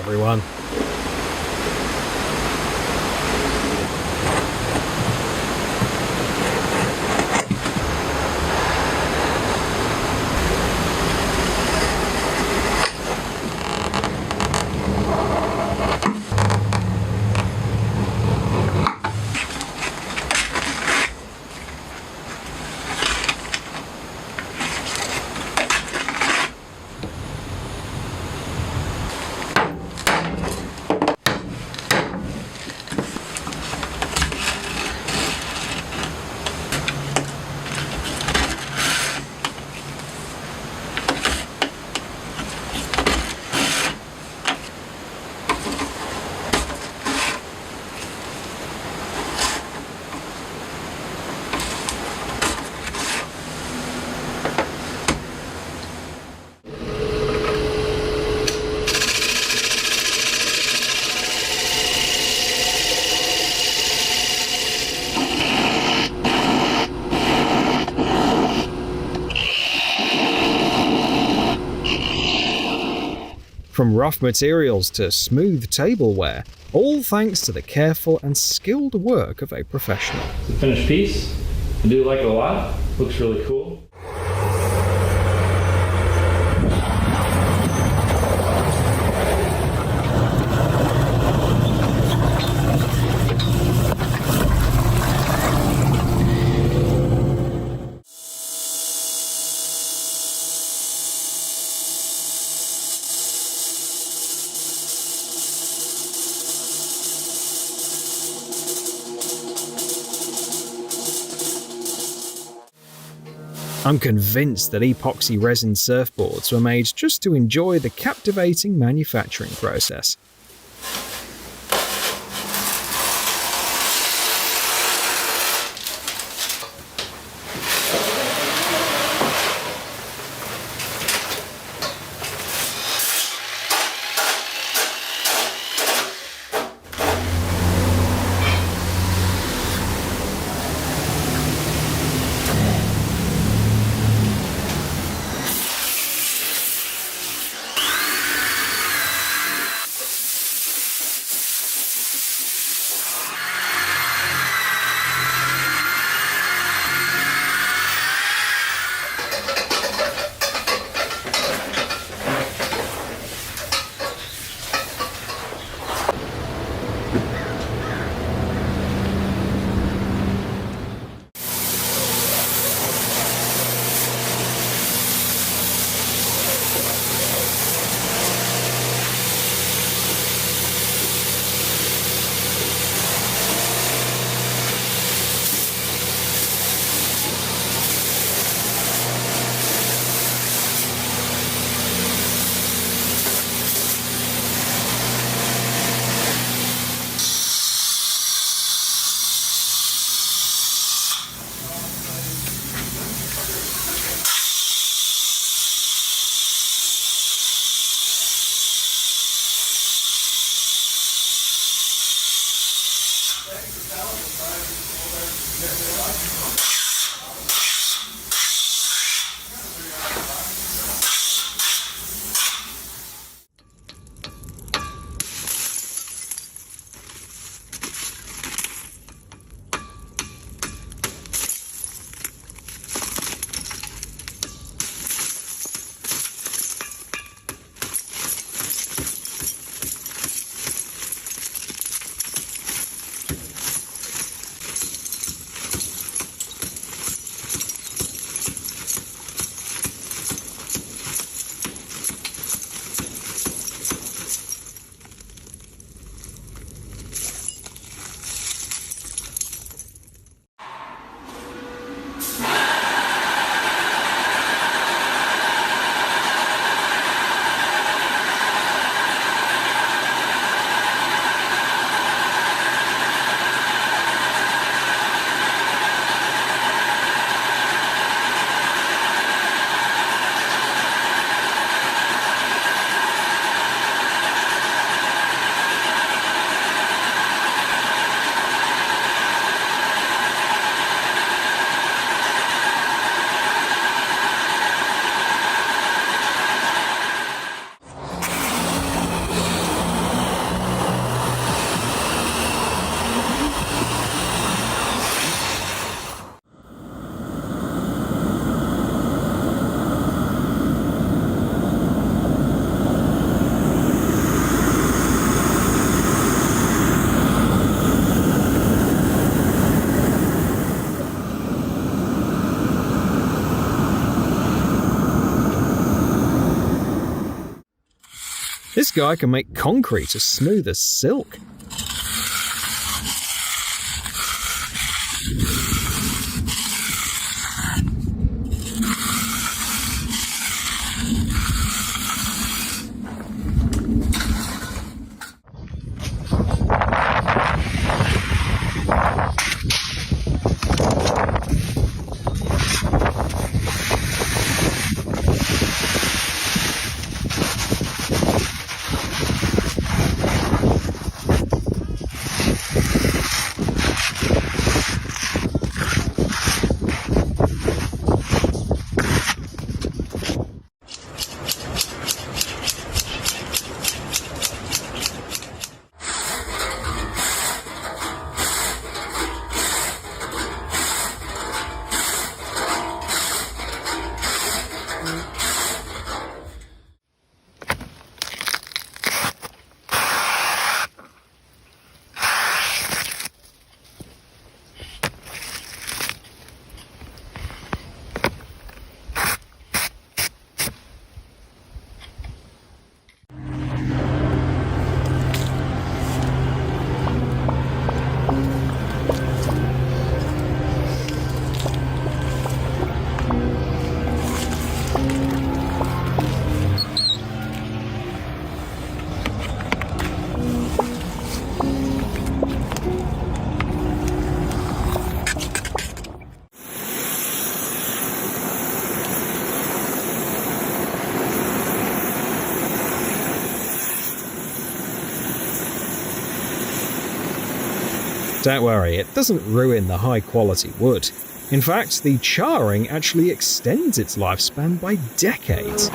everyone. From rough materials to smooth tableware, all thanks to the careful and skilled work of a professional. The finished piece, I do like it a lot. Looks really cool. I'm convinced that epoxy resin surfboards were made just to enjoy the captivating manufacturing process. This guy can make concrete as smooth as silk. Don't worry, it doesn't ruin the high-quality wood. In fact, the charring actually extends its lifespan by decades.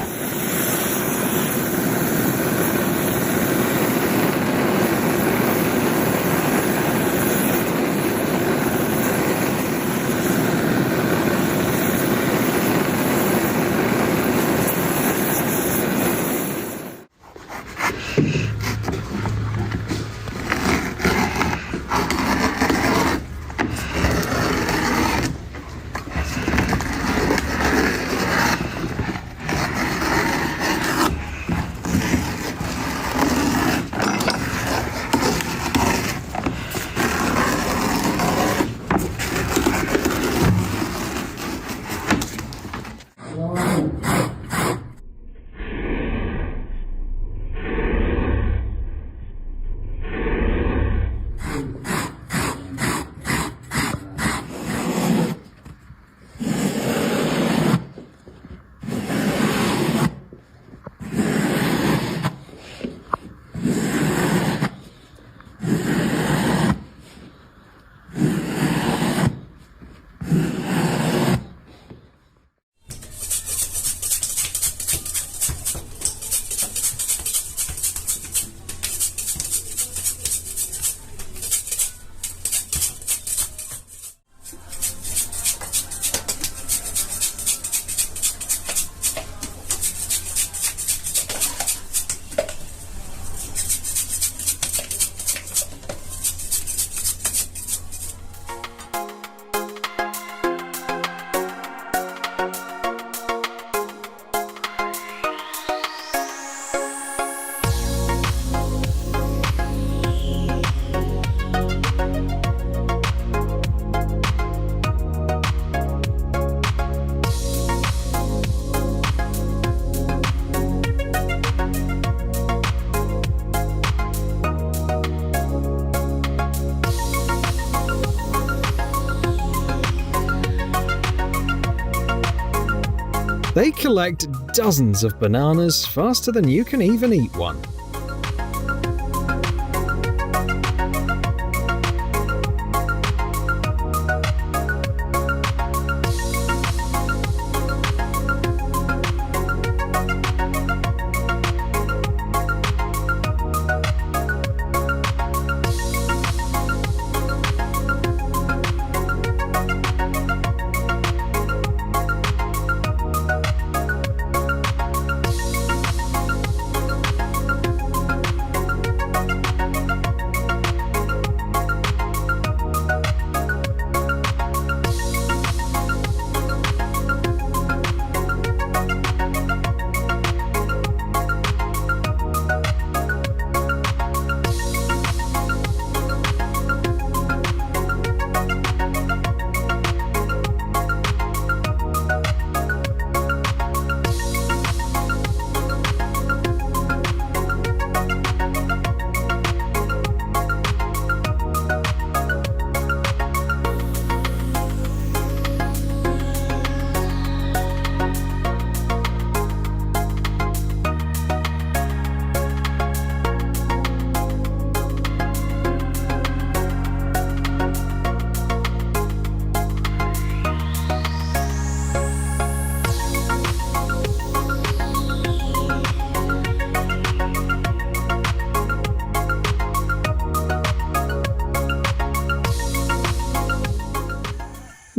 They collect dozens of bananas faster than you can even eat one.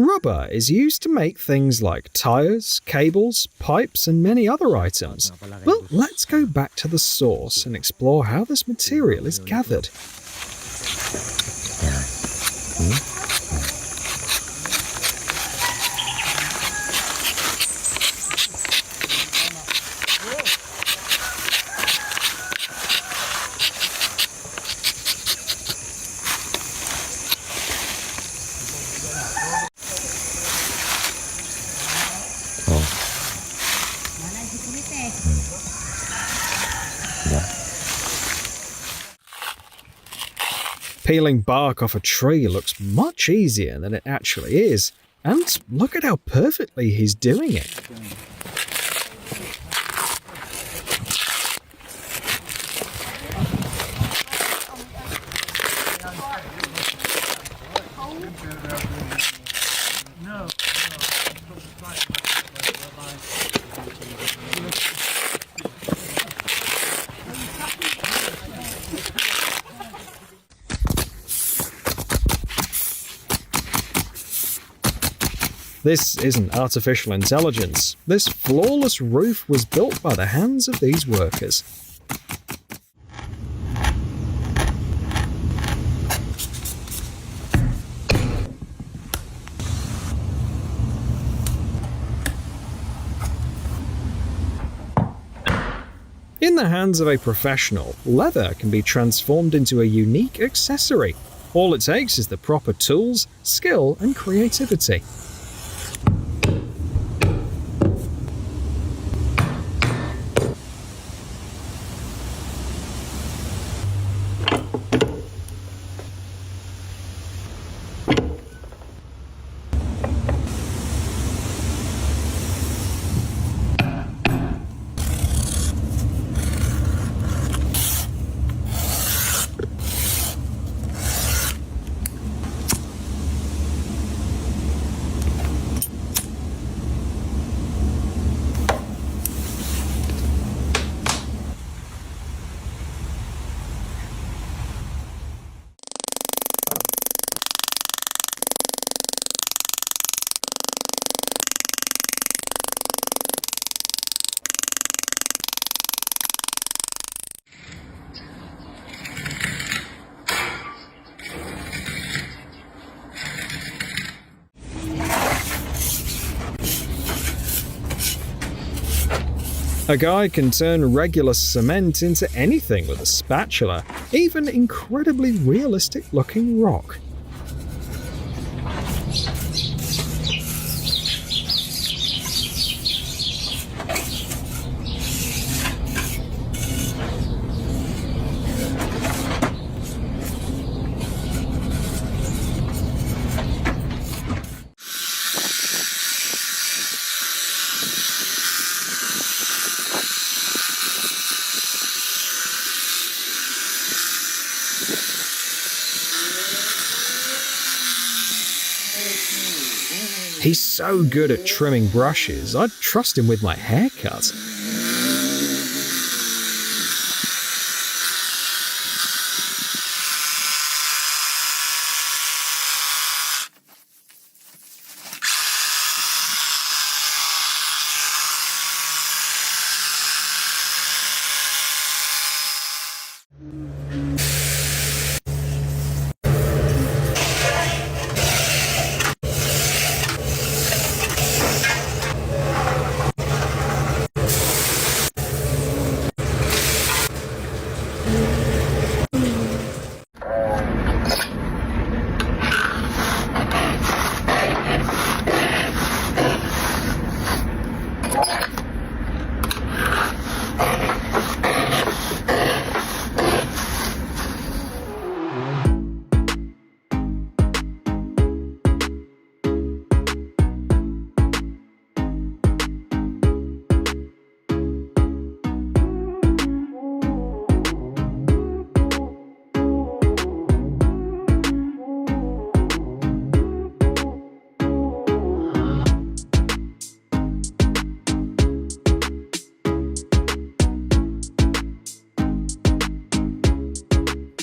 Rubber is used to make things like tires, cables, pipes, and many other items. But let's go back to the source and explore how this material is gathered. Peeling bark off a tree looks much easier than it actually is, and look at how perfectly he's doing it. This isn't artificial intelligence. This flawless roof was built by the hands of these workers. In the hands of a professional, leather can be transformed into a unique accessory. All it takes is the proper tools, skill, and creativity. A guy can turn regular cement into anything with a spatula, even incredibly realistic looking rock. He's so good at trimming brushes, I'd trust him with my haircut.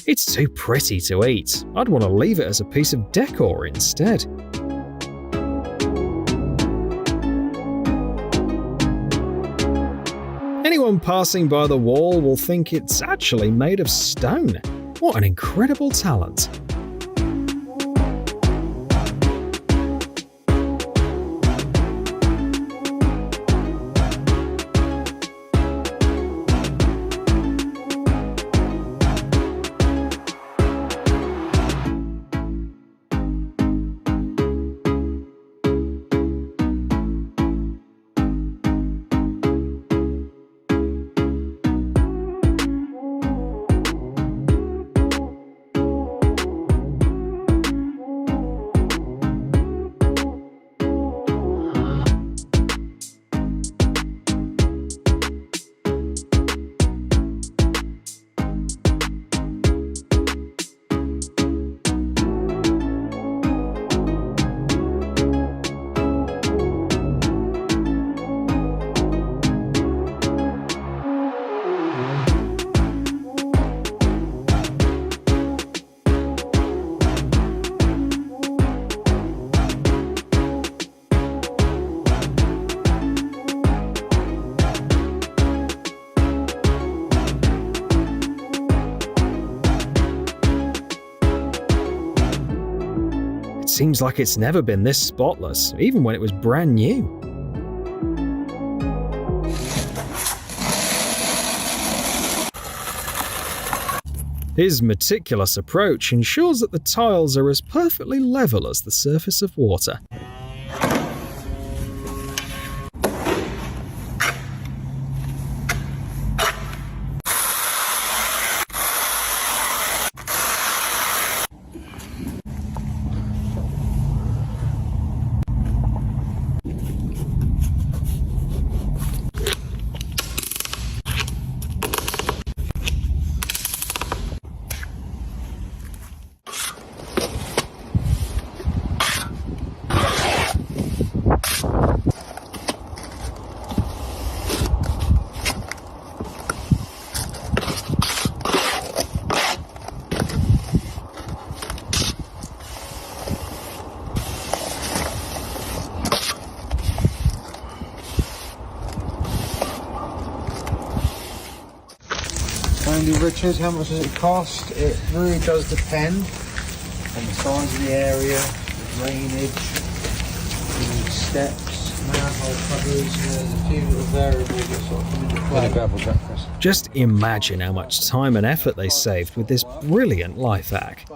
It's too pretty to eat. I'd want to leave it as a piece of decor instead. Anyone passing by the wall will think it's actually made of stone. What an incredible talent. Seems like it's never been this spotless, even when it was brand new. His meticulous approach ensures that the tiles are as perfectly level as the surface of water. Andy Richards, how much does it cost? It really does depend on the size of the area, the drainage, the steps, manhole covers. There's a few little variables that sort of come into play. Gravel breakfast. Just imagine how much time and effort they saved with this brilliant life hack.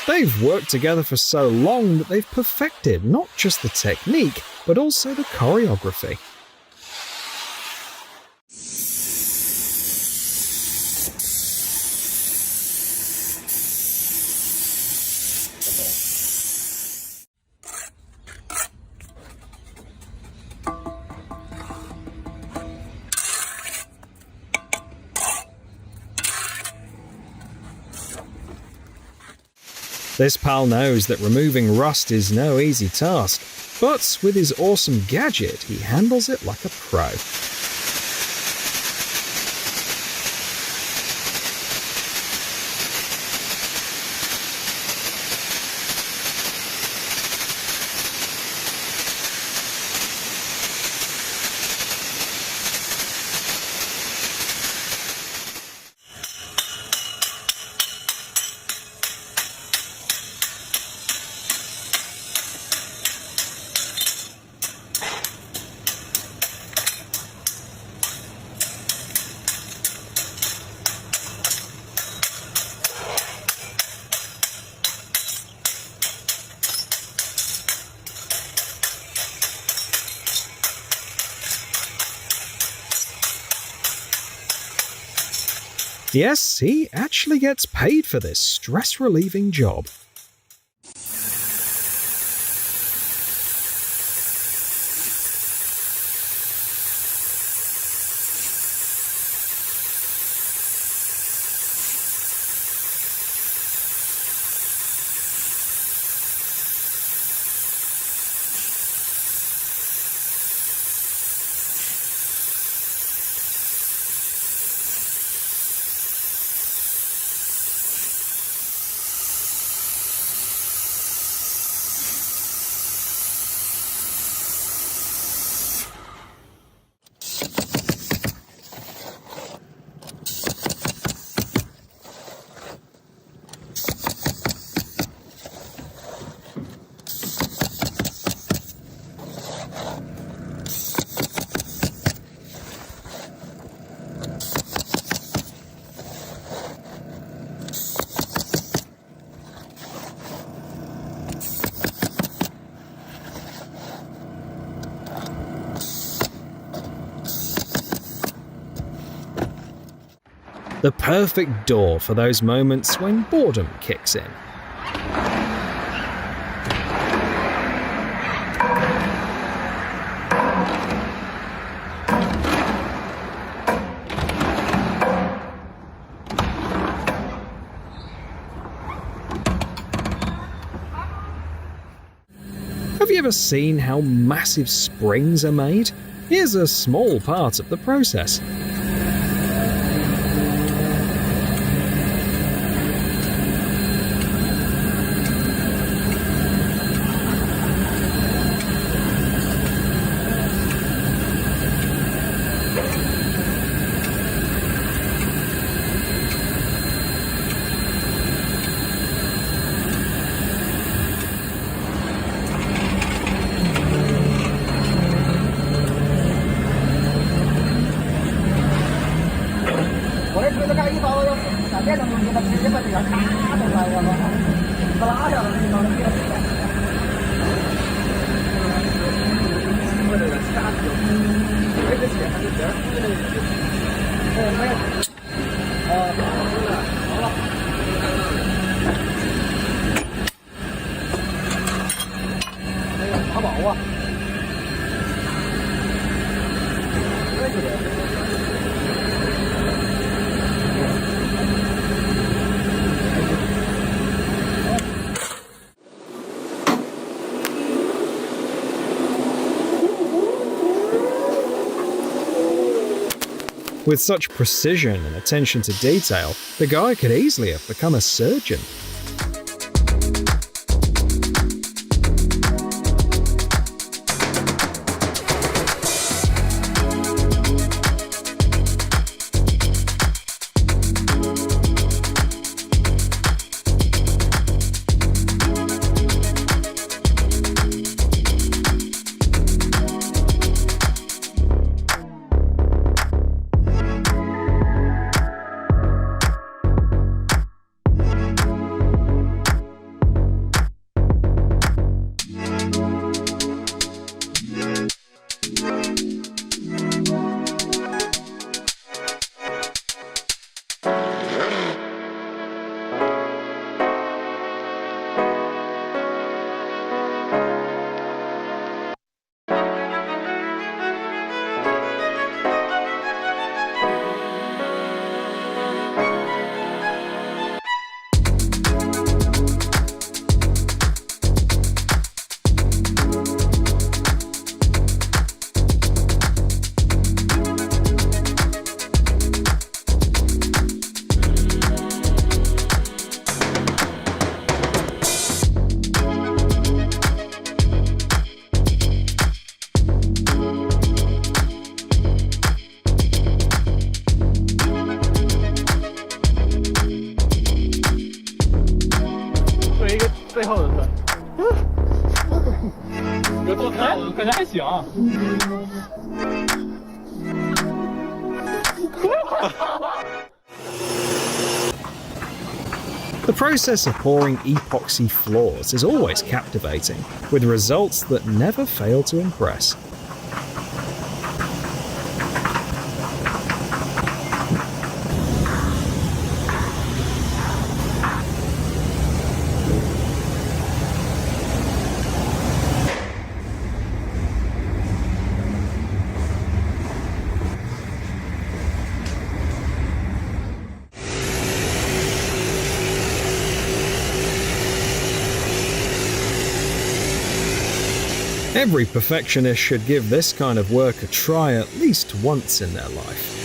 They've worked together for so long that they've perfected not just the technique, but also the choreography. This pal knows that removing rust is no easy task, but with his awesome gadget, he handles it like a pro. Yes, he actually gets paid for this stress-relieving job. The perfect door for those moments when boredom kicks in. Have you ever seen how massive springs are made? Here's a small part of the process. With such precision and attention to detail, the guy could easily have become a surgeon. The process of pouring epoxy floors is always captivating, with results that never fail to impress. Every perfectionist should give this kind of work a try at least once in their life.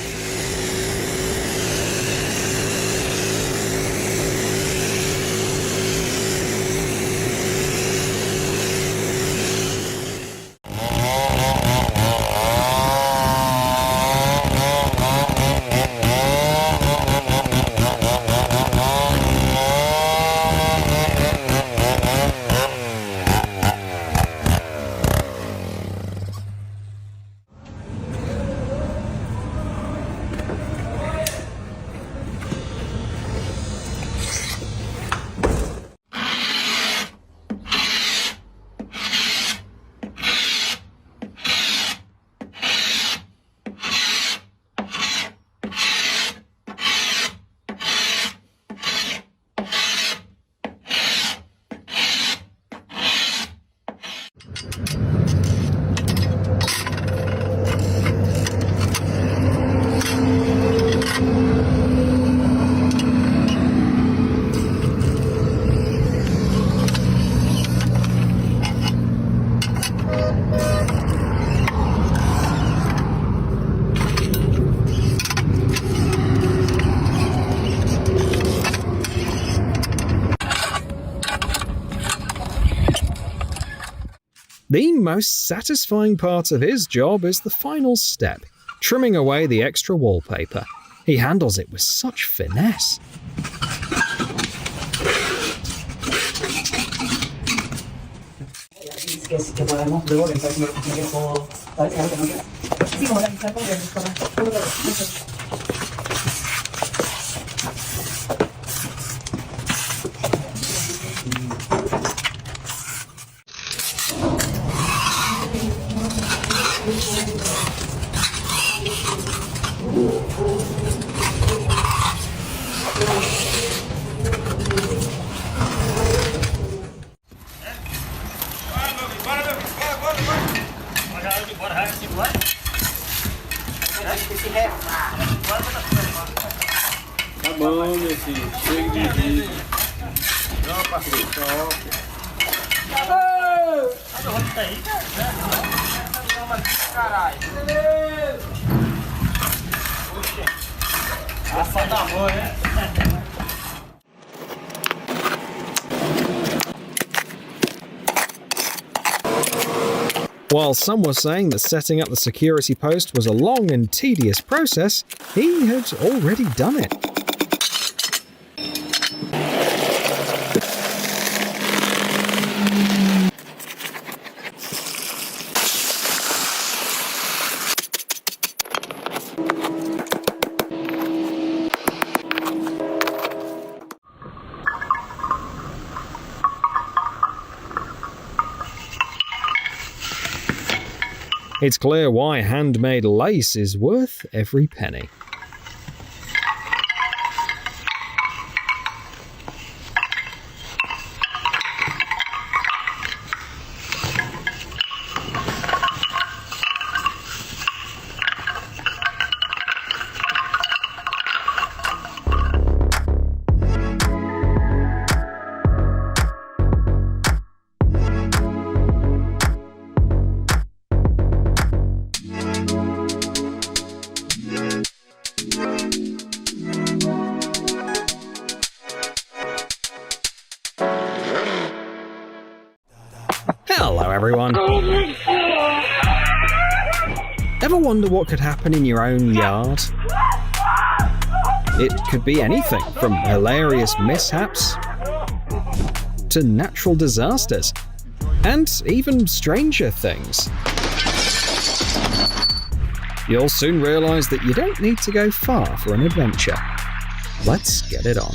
The most satisfying part of his job is the final step, trimming away the extra wallpaper. He handles it with such finesse. Tá bom, meu filho. Chega de vídeo. Não, parceiro. While some were saying that setting up the security post was a long and tedious process, he had already done it. It's clear why handmade lace is worth every penny. Hello everyone. Ever wonder what could happen in your own yard? It could be anything from hilarious mishaps to natural disasters, and even stranger things. You'll soon realise that you don't need to go far for an adventure. Let's get it on.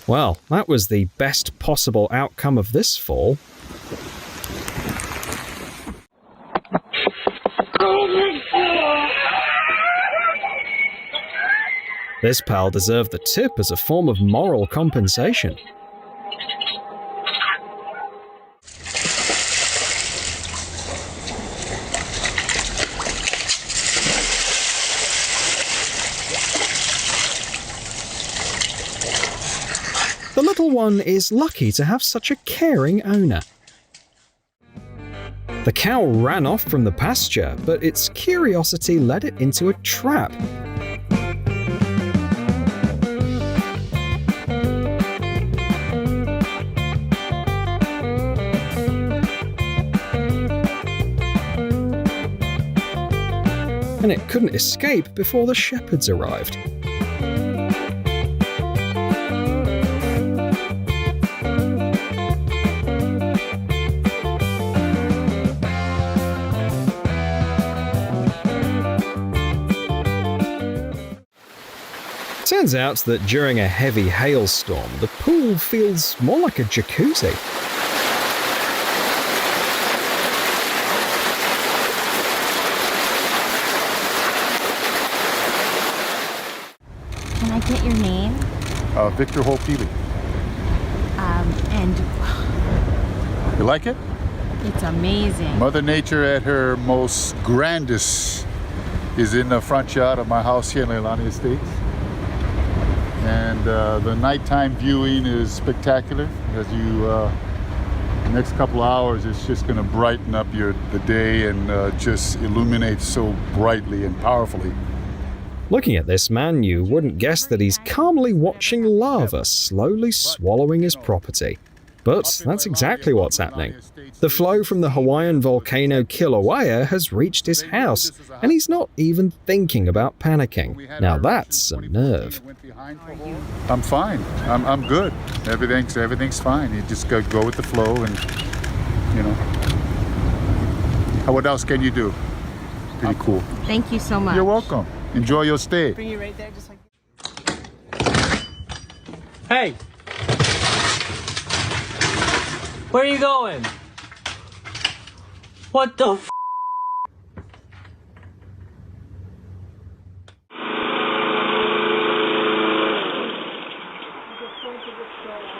Well, that was the best possible outcome of this fall. This pal deserved the tip as a form of moral compensation. The little everyone is lucky to have such a caring owner. The cow ran off from the pasture, but its curiosity led it into a trap. And it couldn't escape before the shepherds arrived. Turns out that during a heavy hailstorm, the pool feels more like a jacuzzi. Can I get your name? Victor Hopeely. And You like it? it's amazing. Mother Nature at her most grandest is in the front yard of my house here in Leilani Estates. And the nighttime viewing is spectacular. As you, the next couple hours, it's just going to brighten up the day and just illuminate so brightly and powerfully. Looking at this man, you wouldn't guess that he's calmly watching lava slowly swallowing his property. But that's exactly what's happening. The flow from the Hawaiian volcano Kilauea has reached his house, and he's not even thinking about panicking. Now that's some nerve. I'm fine. I'm good. Everything's fine. You just go with the flow, and you know. What else can you do? Pretty cool. Thank you so much. You're welcome. Enjoy your stay. Bring you right there, just like. Hey! Where are you going? What the f?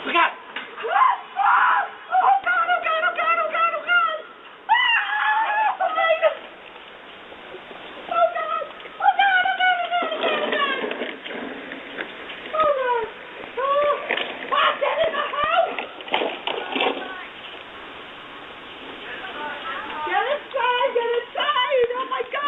Look out! Oh God! Oh God! Oh God! Oh God! Oh God! Ah! Oh my God! Oh God! Oh God! Oh God! Oh God! Oh God! Oh God! Oh! What's that in the house? Get inside! Get inside! Oh my God!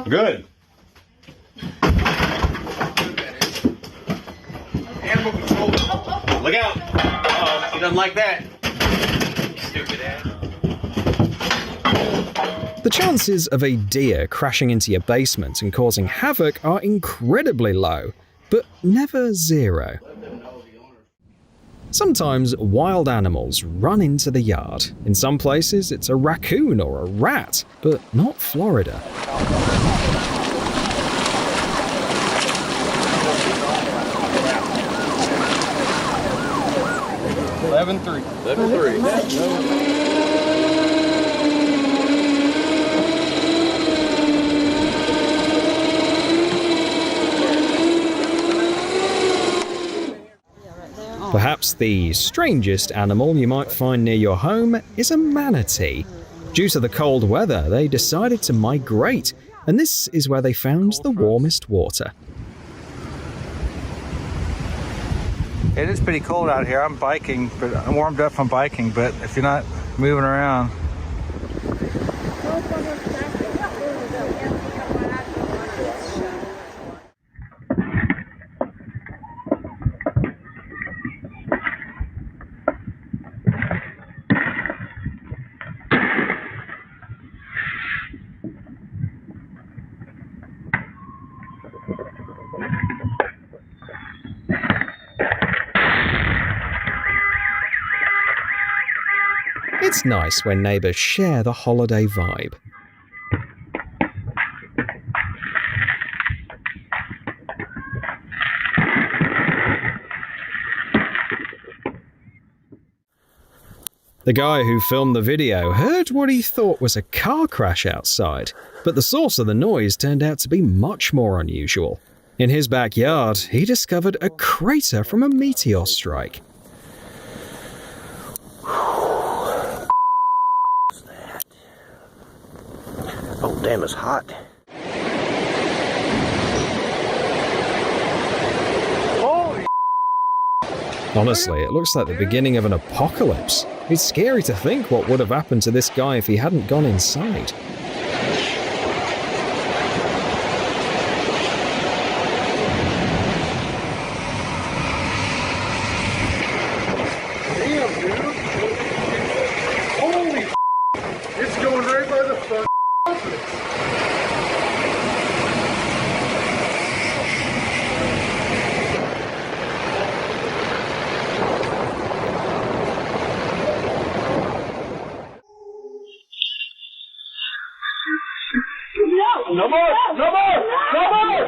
Good. Animal control. Look out. Uh-oh, he doesn't like that. Stupid ass. The chances of a deer crashing into your basement and causing havoc are incredibly low, but never zero. Sometimes wild animals run into the yard. In some places, it's a raccoon or a rat, but not Florida. Level 3. Perhaps the strangest animal you might find near your home is a manatee. Due to the cold weather, they decided to migrate, and this is where they found the warmest water. It is pretty cold out here. I'm biking, but I'm warmed up from biking, but if you're not moving around. It's nice when neighbors share the holiday vibe. The guy who filmed the video heard what he thought was a car crash outside, but the source of the noise turned out to be much more unusual. In his backyard, he discovered a crater from a meteor strike. Oh, damn, it's hot. Honestly, it looks like the beginning of an apocalypse. It's scary to think what would have happened to this guy if he hadn't gone inside. Damn, dude. Holy it's going right by the front office. No more! No more! No more!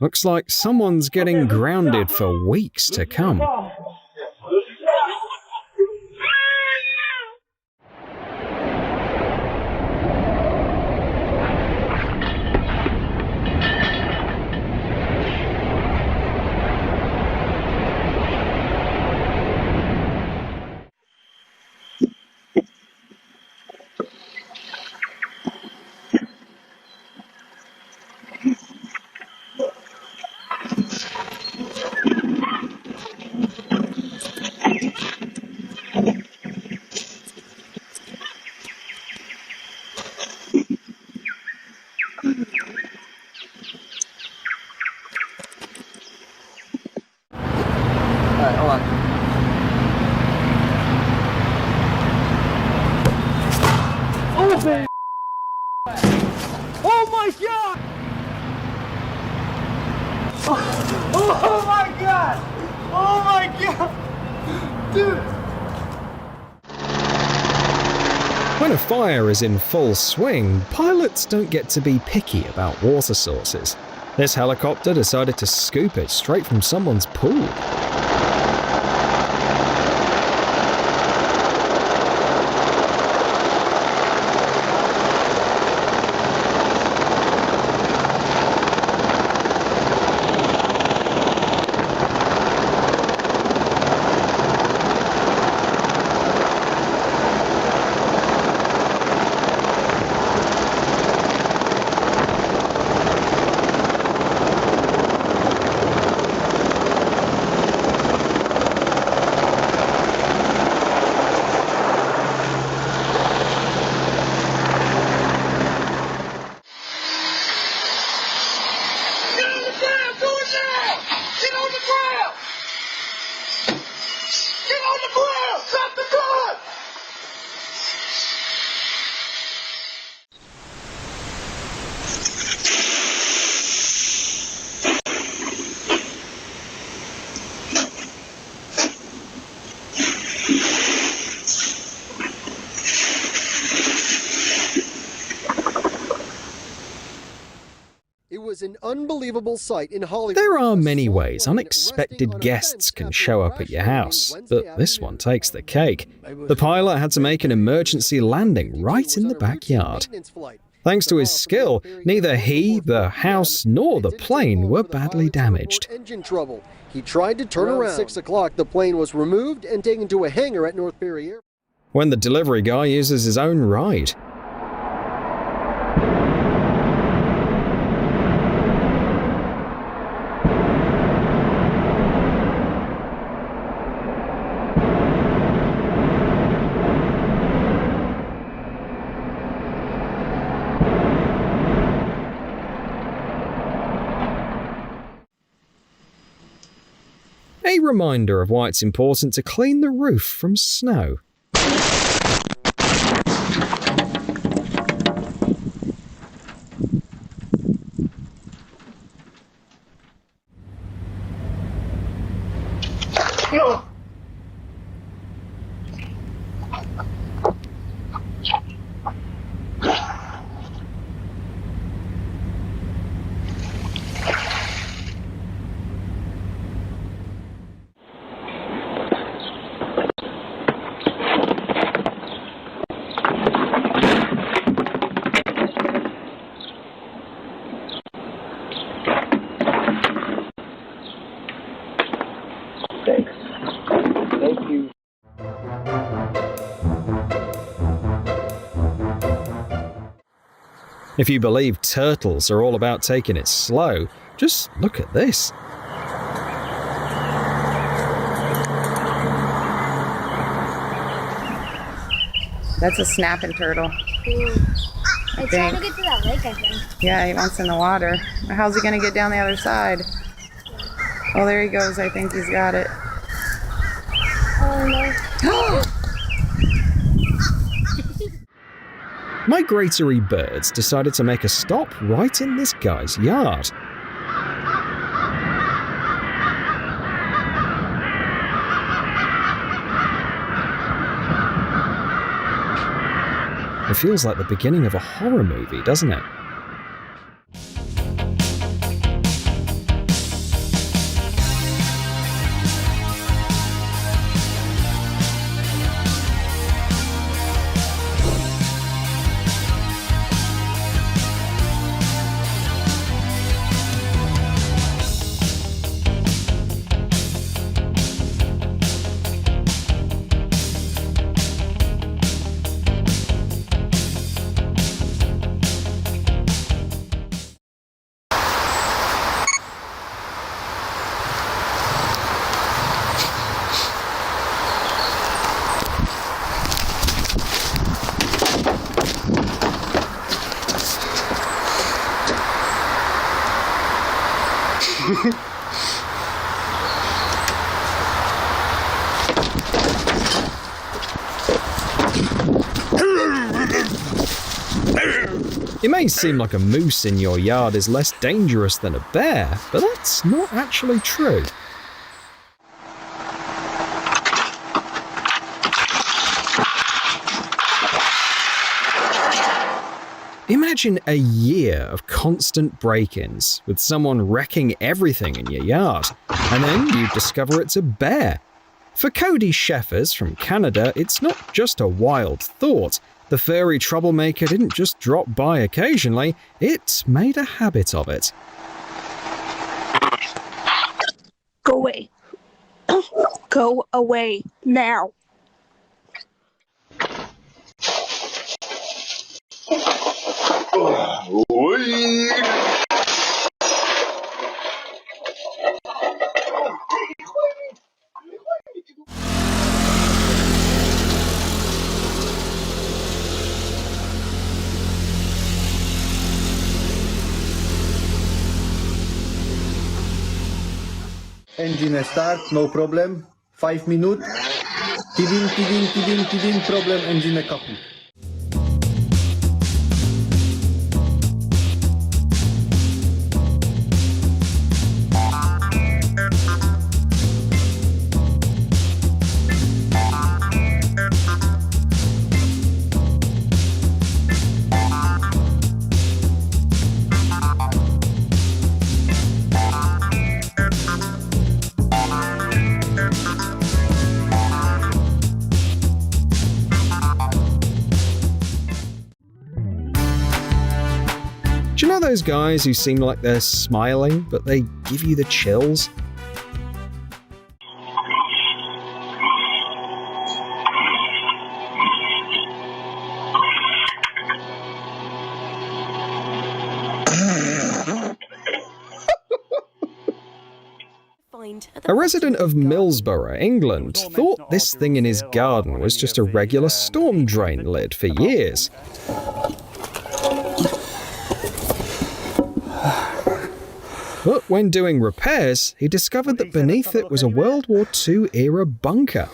Looks like someone's getting grounded for weeks to come. Alright, hold on. Oh, baby! Oh my god! Oh my god! Oh my god! Dude! When a fire is in full swing, pilots don't get to be picky about water sources. This helicopter decided to scoop it straight from someone's pool. It was an unbelievable sight in Hollywood. There are many ways unexpected guests can show up at your house, but this one takes the cake. The pilot had to make an emergency landing right in the backyard. Thanks to his skill, neither he, the house, nor the plane were badly damaged. Engine trouble. He tried to turn around. 6 o'clock, the plane was removed and taken to a hangar at North Perry Airport. When the delivery guy uses his own ride. A reminder of why it's important to clean the roof from snow. If you believe turtles are all about taking it slow, just look at this. That's a snapping turtle. It's trying to get to that lake, I think. Yeah, he wants in the water. How's he going to get down the other side? Oh, there he goes. I think he's got it. Oh no. Migratory birds decided to make a stop right in this guy's yard. It feels like the beginning of a horror movie, doesn't it? It may seem like a moose in your yard is less dangerous than a bear, but that's not actually true. Imagine a year of constant break-ins with someone wrecking everything in your yard, and then you discover it's a bear. For Cody Sheffers from Canada, it's not just a wild thought. The furry troublemaker didn't just drop by occasionally, it made a habit of it. Go away. Go away now. Engine start, no problem. 5 minutes. Tidin, problem, engine kaput. Do you know those guys who seem like they're smiling, but they give you the chills? A resident of Millsborough, England, thought this thing in his garden was just a regular storm drain lid for years. But when doing repairs, he discovered that beneath it was a World War II era bunker.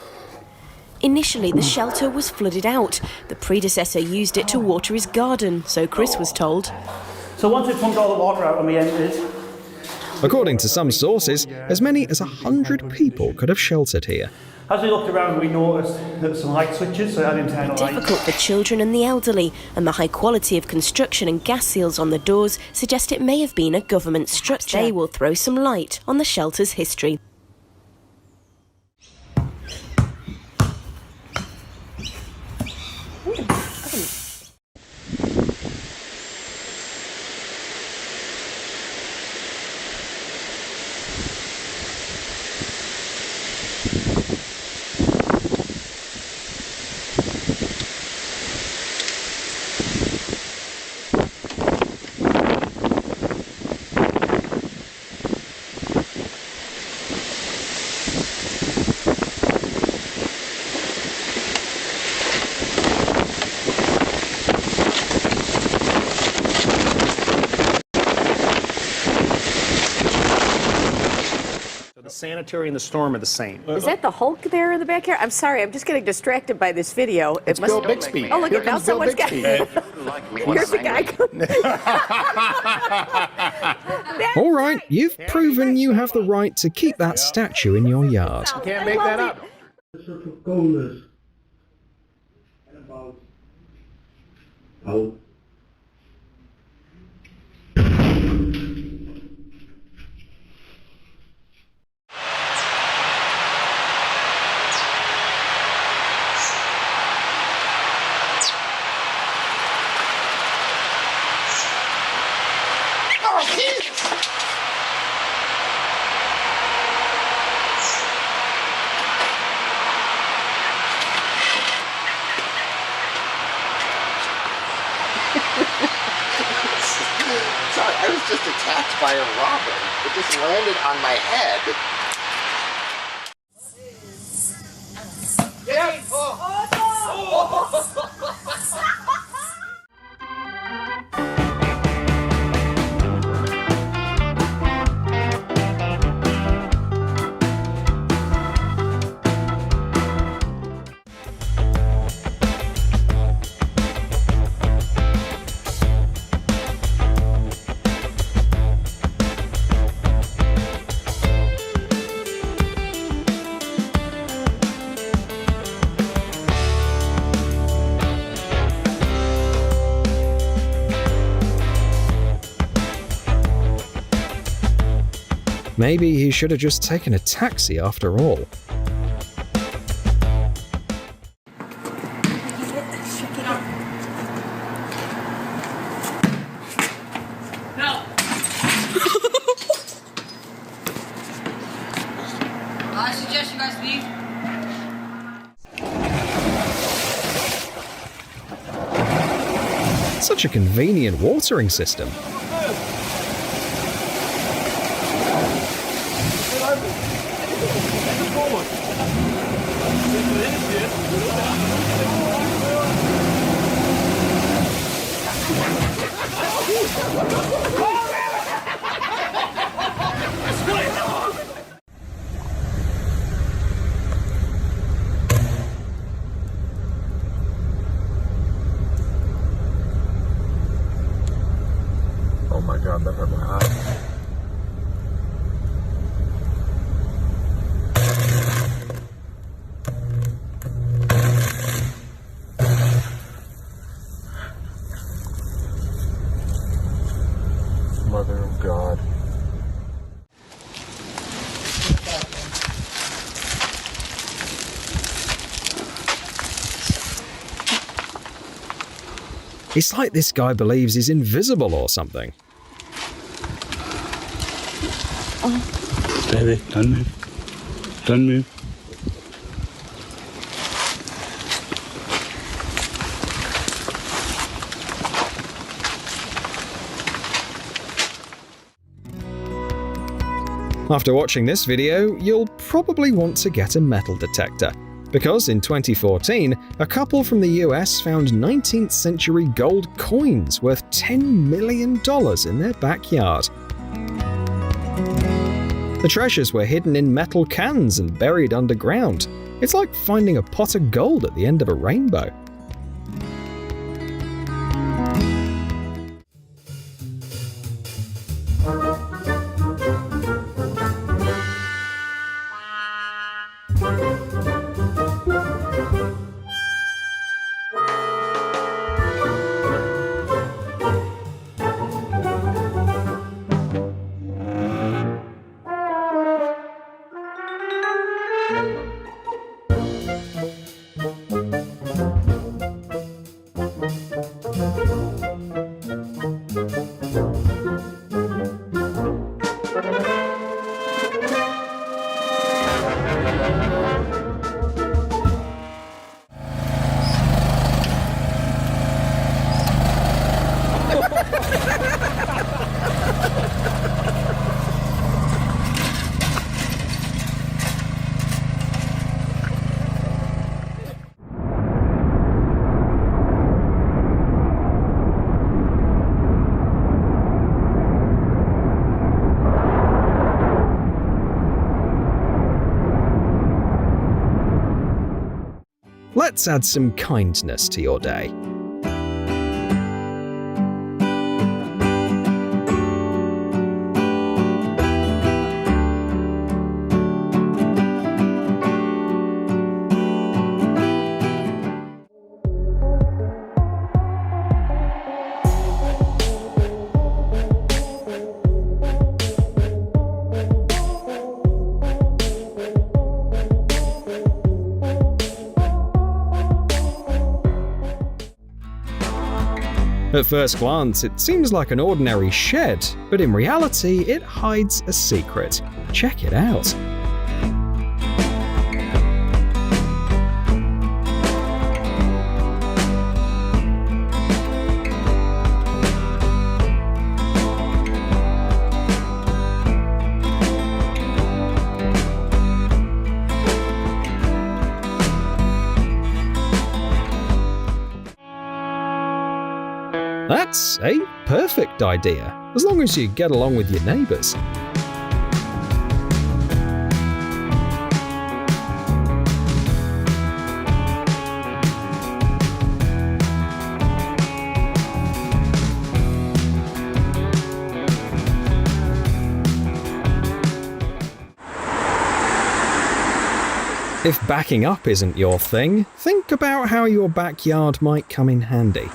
Initially, the shelter was flooded out. The predecessor used it to water his garden, so Chris was told. So once it pumped all the water out on the end, According to some sources, as many as 100 people could have sheltered here. as we looked around, we noticed that some light switches, so it had internal lights. Difficult for children and the elderly, and the high quality of construction and gas seals on the doors suggest it may have been a government structure. They will throw some light on the shelter's history. sanitary and the storm are the same. Is that the Hulk there in the backyard? I'm sorry, I'm just getting distracted by this video. It's Bill Bixby. Oh, look, Here now comes Bill someone's got... Bixby. Here's the guy. All right, you've proven you have the right to keep that statue in your yard. You can't make that up. Colas and about out. Sorry, I was just attacked by a robin. It just landed on my head. Maybe he should have just taken a taxi after all. I suggest you guys leave. Such a convenient watering system. Oh my god, that hurt my eye. Mother of God. It's like this guy believes he's invisible or something. Baby, don't move. Don't move. After watching this video, you'll probably want to get a metal detector, because in 2014, a couple from the US found 19th century gold coins worth $10 million in their backyard. The treasures were hidden in metal cans and buried underground. It's like finding a pot of gold at the end of a rainbow. Let's add some kindness to your day. At first glance, it seems like an ordinary shed, but in reality, it hides a secret. Check it out. That's a perfect idea, as long as you get along with your neighbours. If backing up isn't your thing, think about how your backyard might come in handy.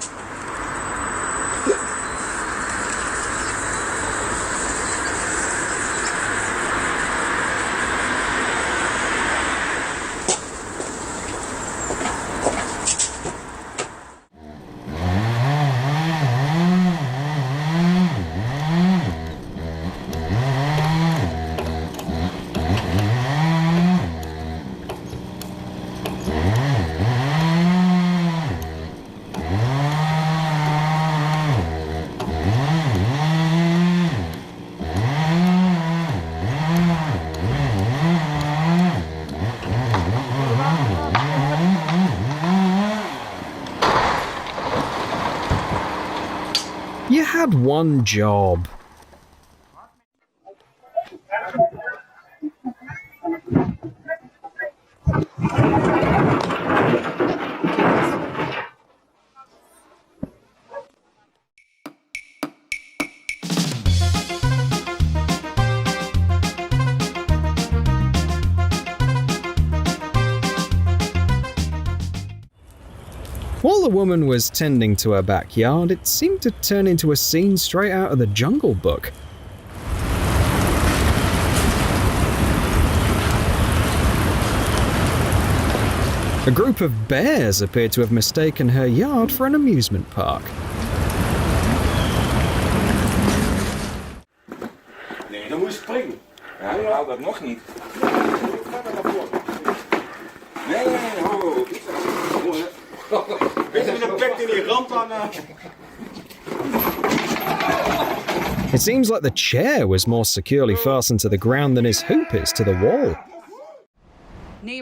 You had one job. While the woman was tending to her backyard, it seemed to turn into a scene straight out of the Jungle Book. A group of bears appeared to have mistaken her yard for an amusement park. Nee, dan moet je springen. Ja, ik haal dat nog niet. Nee, ho. It seems like the chair was more securely fastened to the ground than his hoop is to the wall.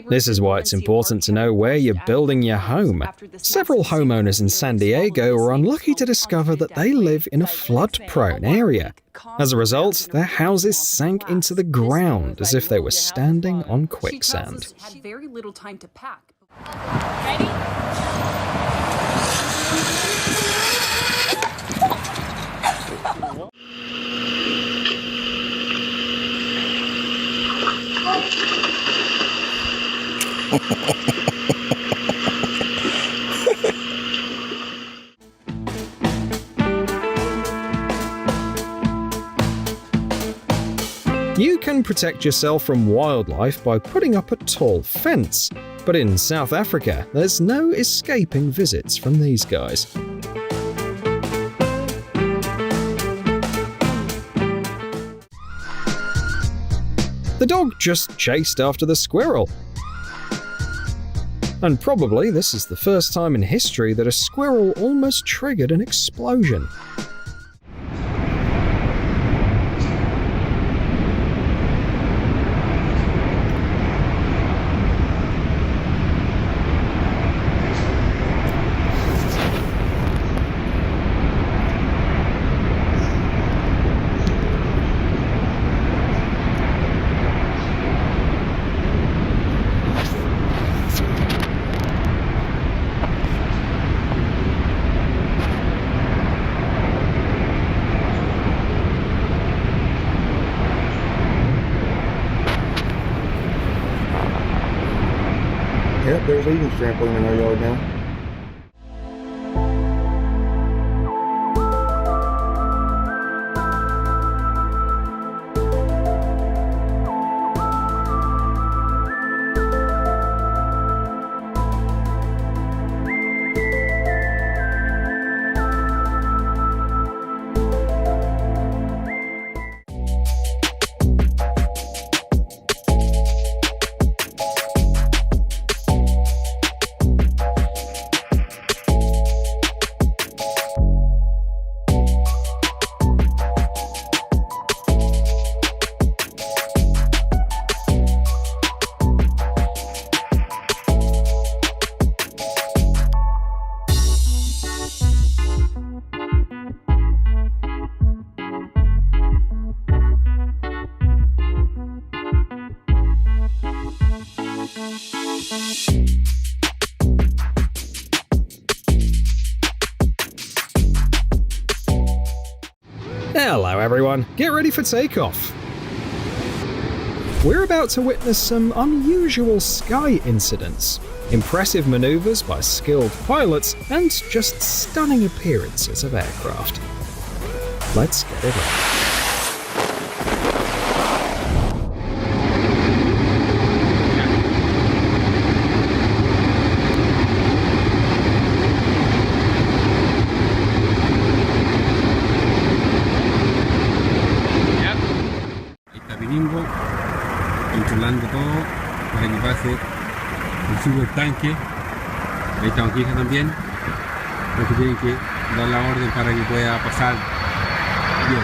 This is why it's important to know where you're building your home. Several homeowners in San Diego were unlucky to discover that they live in a flood-prone area. As a result, their houses sank into the ground as if they were standing on quicksand. Had very little time to pack. You can protect yourself from wildlife by putting up a tall fence, but in South Africa, there's no escaping visits from these guys. The dog just chased after the squirrel. And probably this is the first time in history that a squirrel almost triggered an explosion. There's leaving trampoline in our yard now. Hello everyone, get ready for takeoff. We're about to witness some unusual sky incidents, impressive maneuvers by skilled pilots, and just stunning appearances of aircraft. Let's get it on. Controlando todo para que pase el supertanque. Ahí está Oquija también. Porque tienen que dar la orden para que pueda pasar bien.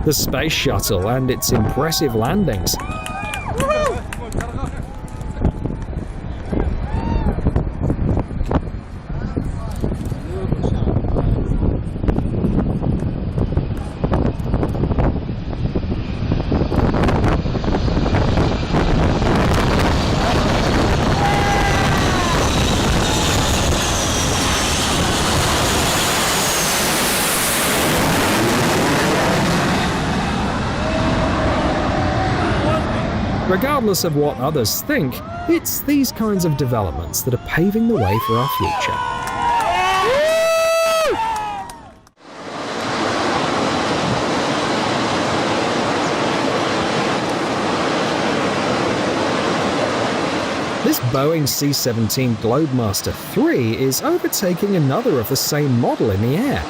The space shuttle and its impressive landings. Regardless of what others think, it's these kinds of developments that are paving the way for our future. This Boeing C-17 Globemaster III is overtaking another of the same model in the air.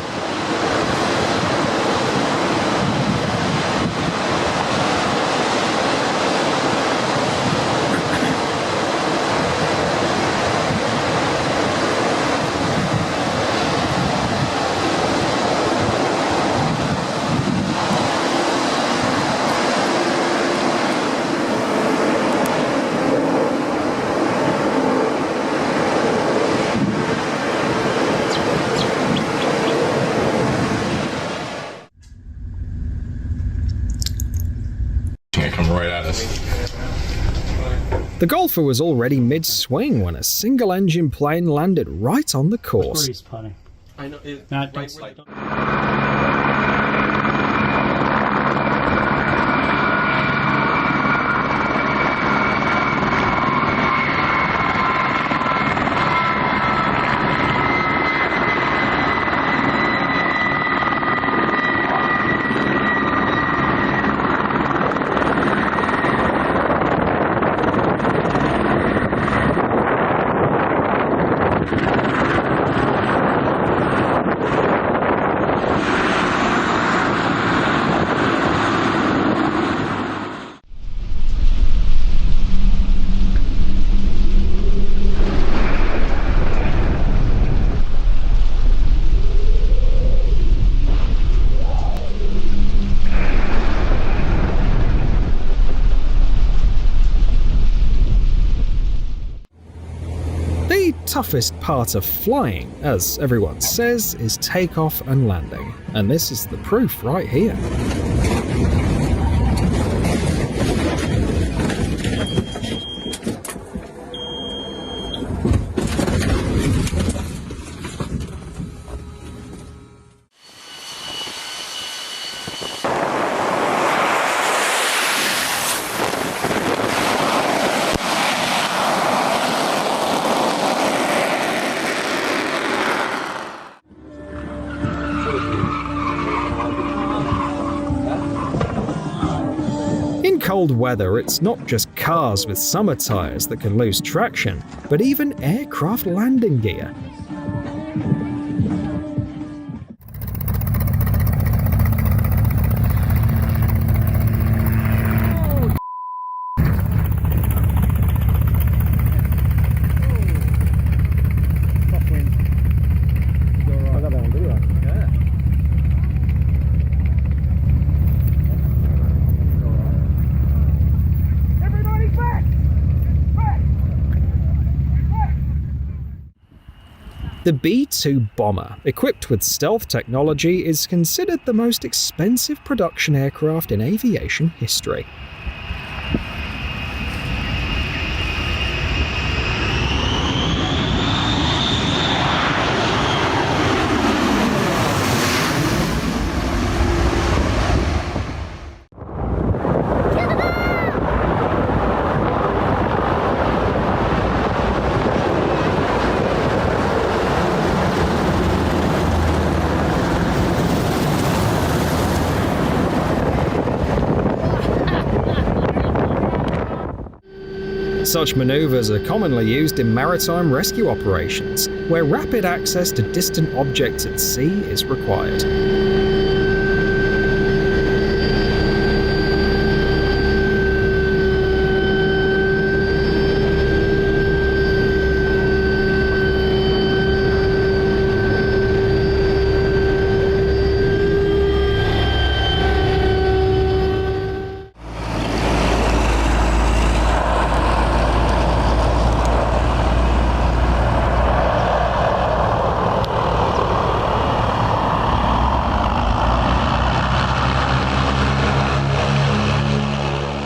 The Golfer was already mid-swing when a single-engine plane landed right on the course. I know. The toughest part of flying, as everyone says, is takeoff and landing, and this is the proof right here. cold weather, it's not just cars with summer tires that can lose traction, but even aircraft landing gear. The B-2 bomber, equipped with stealth technology, is considered the most expensive production aircraft in aviation history. Such maneuvers are commonly used in maritime rescue operations, where rapid access to distant objects at sea is required.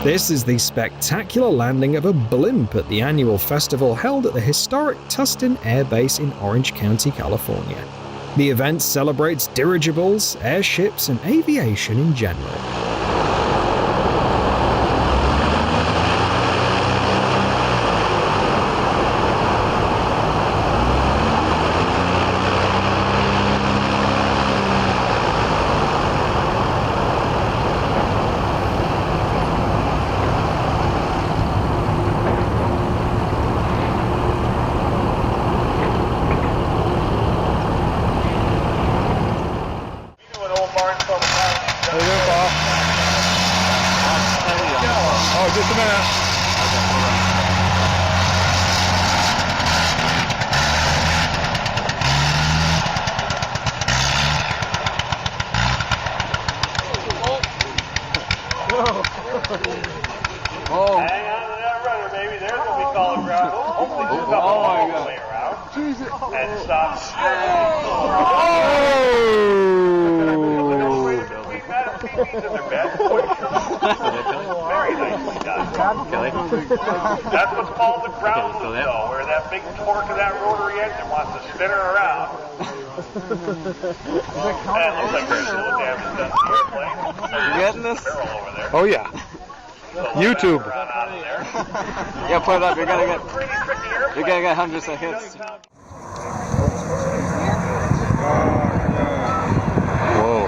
This is the spectacular landing of a blimp at the annual festival held at the historic Tustin Air Base in Orange County, California. The event celebrates dirigibles, airships, and aviation in general. Oh. Hang on to that rudder, baby. There's what we call a ground. Hopefully just come all the way around. Jesus. And stop. Very nicely done. That's what's called the ground loop, though, where that big torque of that rotary engine wants to spin her around. And it looks like there's a little damage done to the airplane. You getting this? Oh, yeah. YouTube. Yeah, put it up. You're gonna get hundreds of hits. Whoa.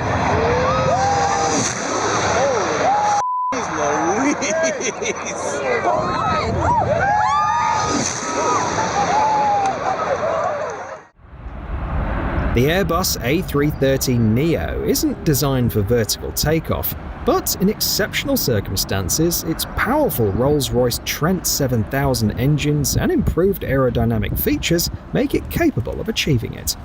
The Airbus A330neo isn't designed for vertical takeoff, but in exceptional circumstances, its powerful Rolls-Royce Trent 7000 engines and improved aerodynamic features make it capable of achieving it.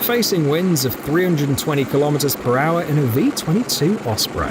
Facing winds of 320 km/h in a V-22 Osprey.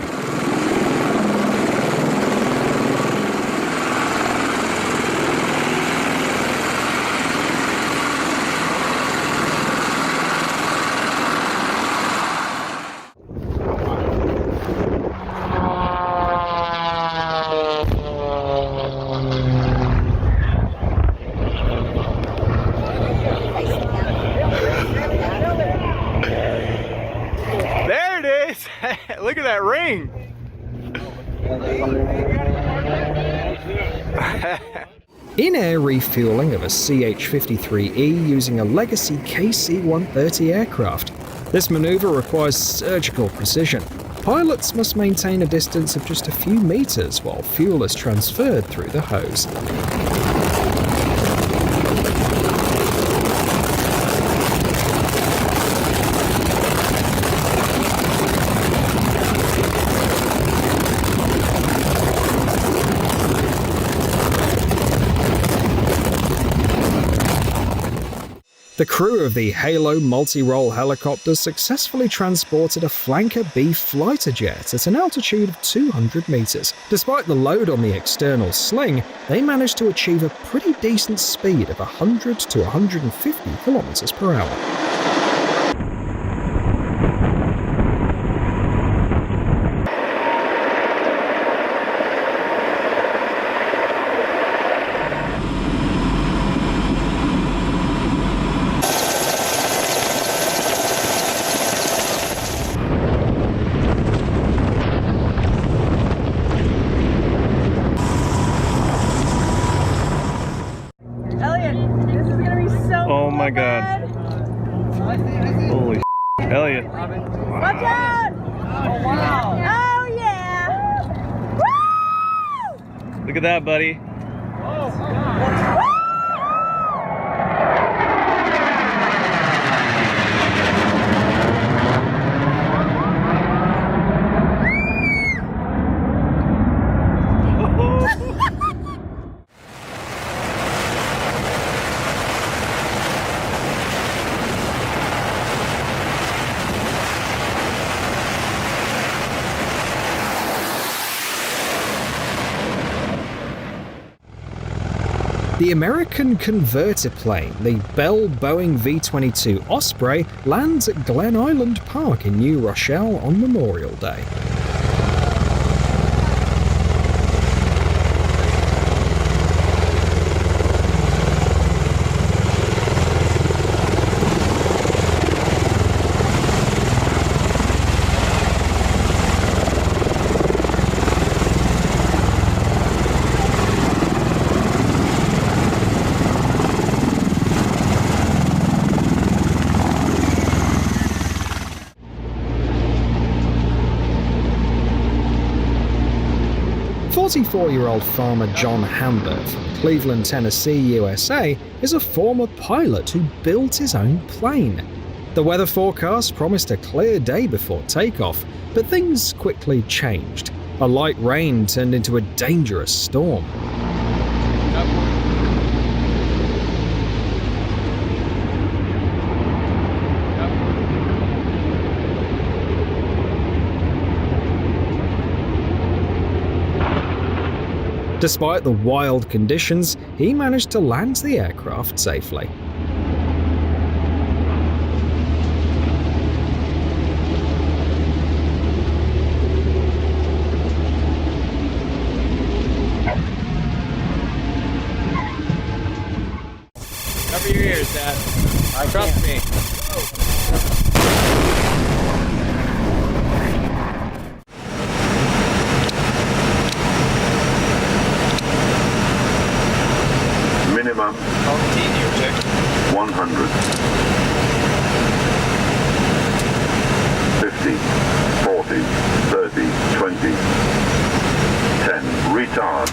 Look at that ring. In-air refueling of a CH-53E using a legacy KC-130 aircraft. This maneuver requires surgical precision. Pilots must maintain a distance of just a few meters while fuel is transferred through the hose. The crew of the Halo multi-role helicopter successfully transported a Flanker B fighter jet at an altitude of 200 meters. Despite the load on the external sling, they managed to achieve a pretty decent speed of 100 to 150 kilometers per hour. Oh my god. Holy Elliot. Watch out! Oh, wow. Oh, yeah! Woo! Look at that, buddy. The American converter plane, the Bell Boeing V-22 Osprey, lands at Glen Island Park in New Rochelle on Memorial Day. "44-year-old farmer John Hambert from Cleveland, Tennessee, USA, is a former pilot who built his own plane. The weather forecast promised a clear day before takeoff, but things quickly changed. A light rain turned into a dangerous storm. Despite the wild conditions, he managed to land the aircraft safely. Cover your ears, Dad. Trust me. Minimum 100, 50, 40, 30, 20, 10, retard,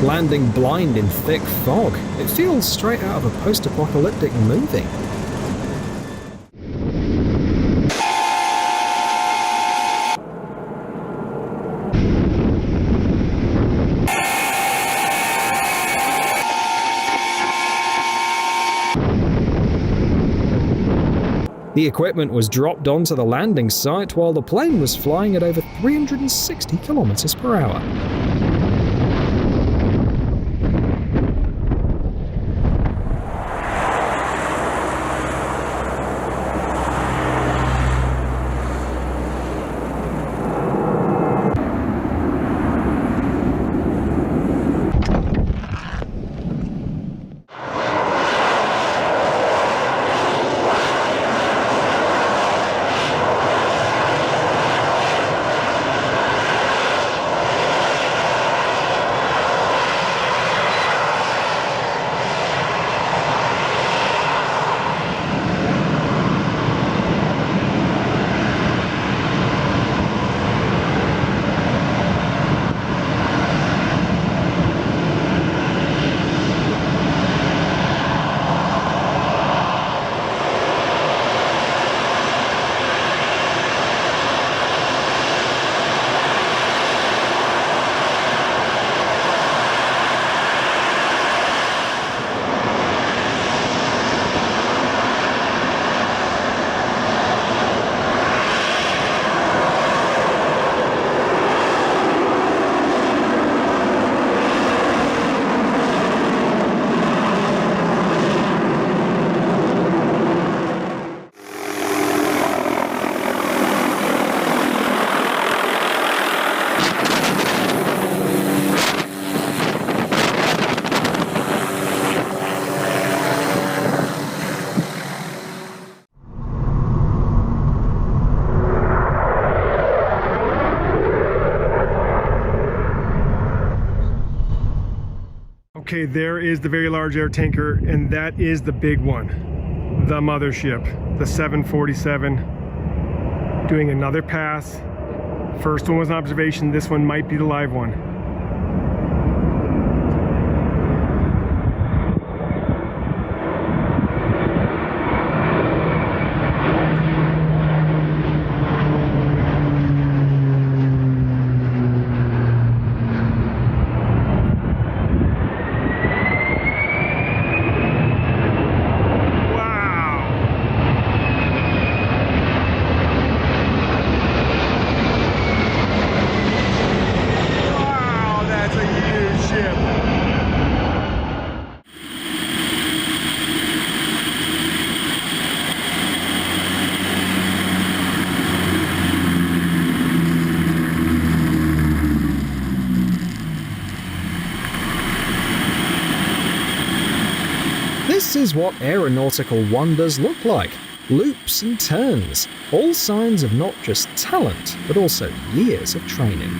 Landing blind in thick fog, it feels straight out of a post-apocalyptic movie. The equipment was dropped onto the landing site while the plane was flying at over 360 kilometers per hour. Okay, there is the very large air tanker, and that is the big one. The mothership, the 747, doing another pass. First one was an observation, this one might be the live one. This is what aeronautical wonders look like. Loops and turns, all signs of not just talent, but also years of training.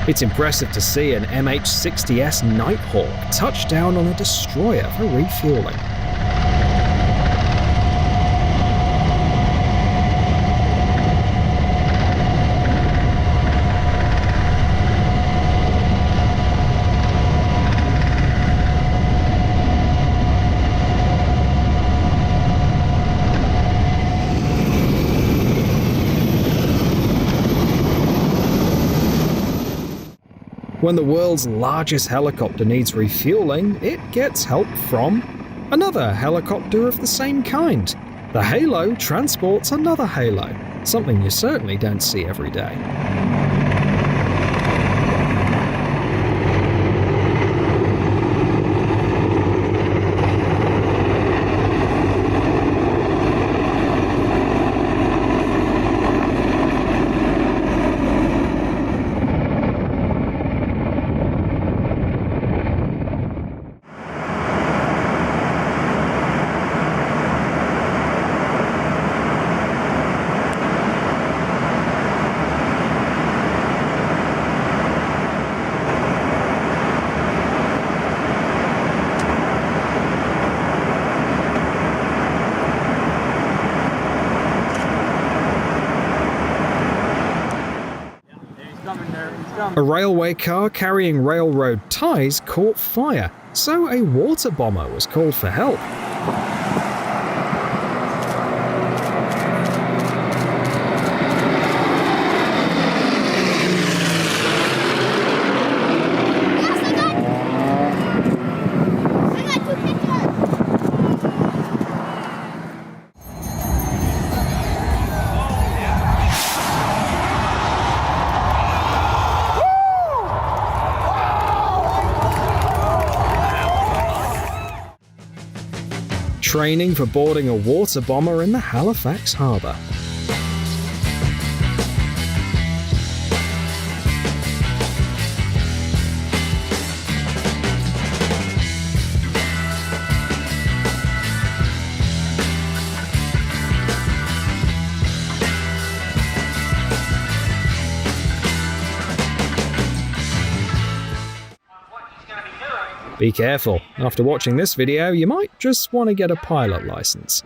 It's impressive to see an MH-60S Nighthawk touch down on a destroyer for refueling. When the world's largest helicopter needs refueling, it gets help from another helicopter of the same kind. The Halo transports another Halo, something you certainly don't see every day. A railway car carrying railroad ties caught fire, so a water bomber was called for help. Training for boarding a water bomber in the Halifax harbour. Be careful, after watching this video you might just want to get a pilot license.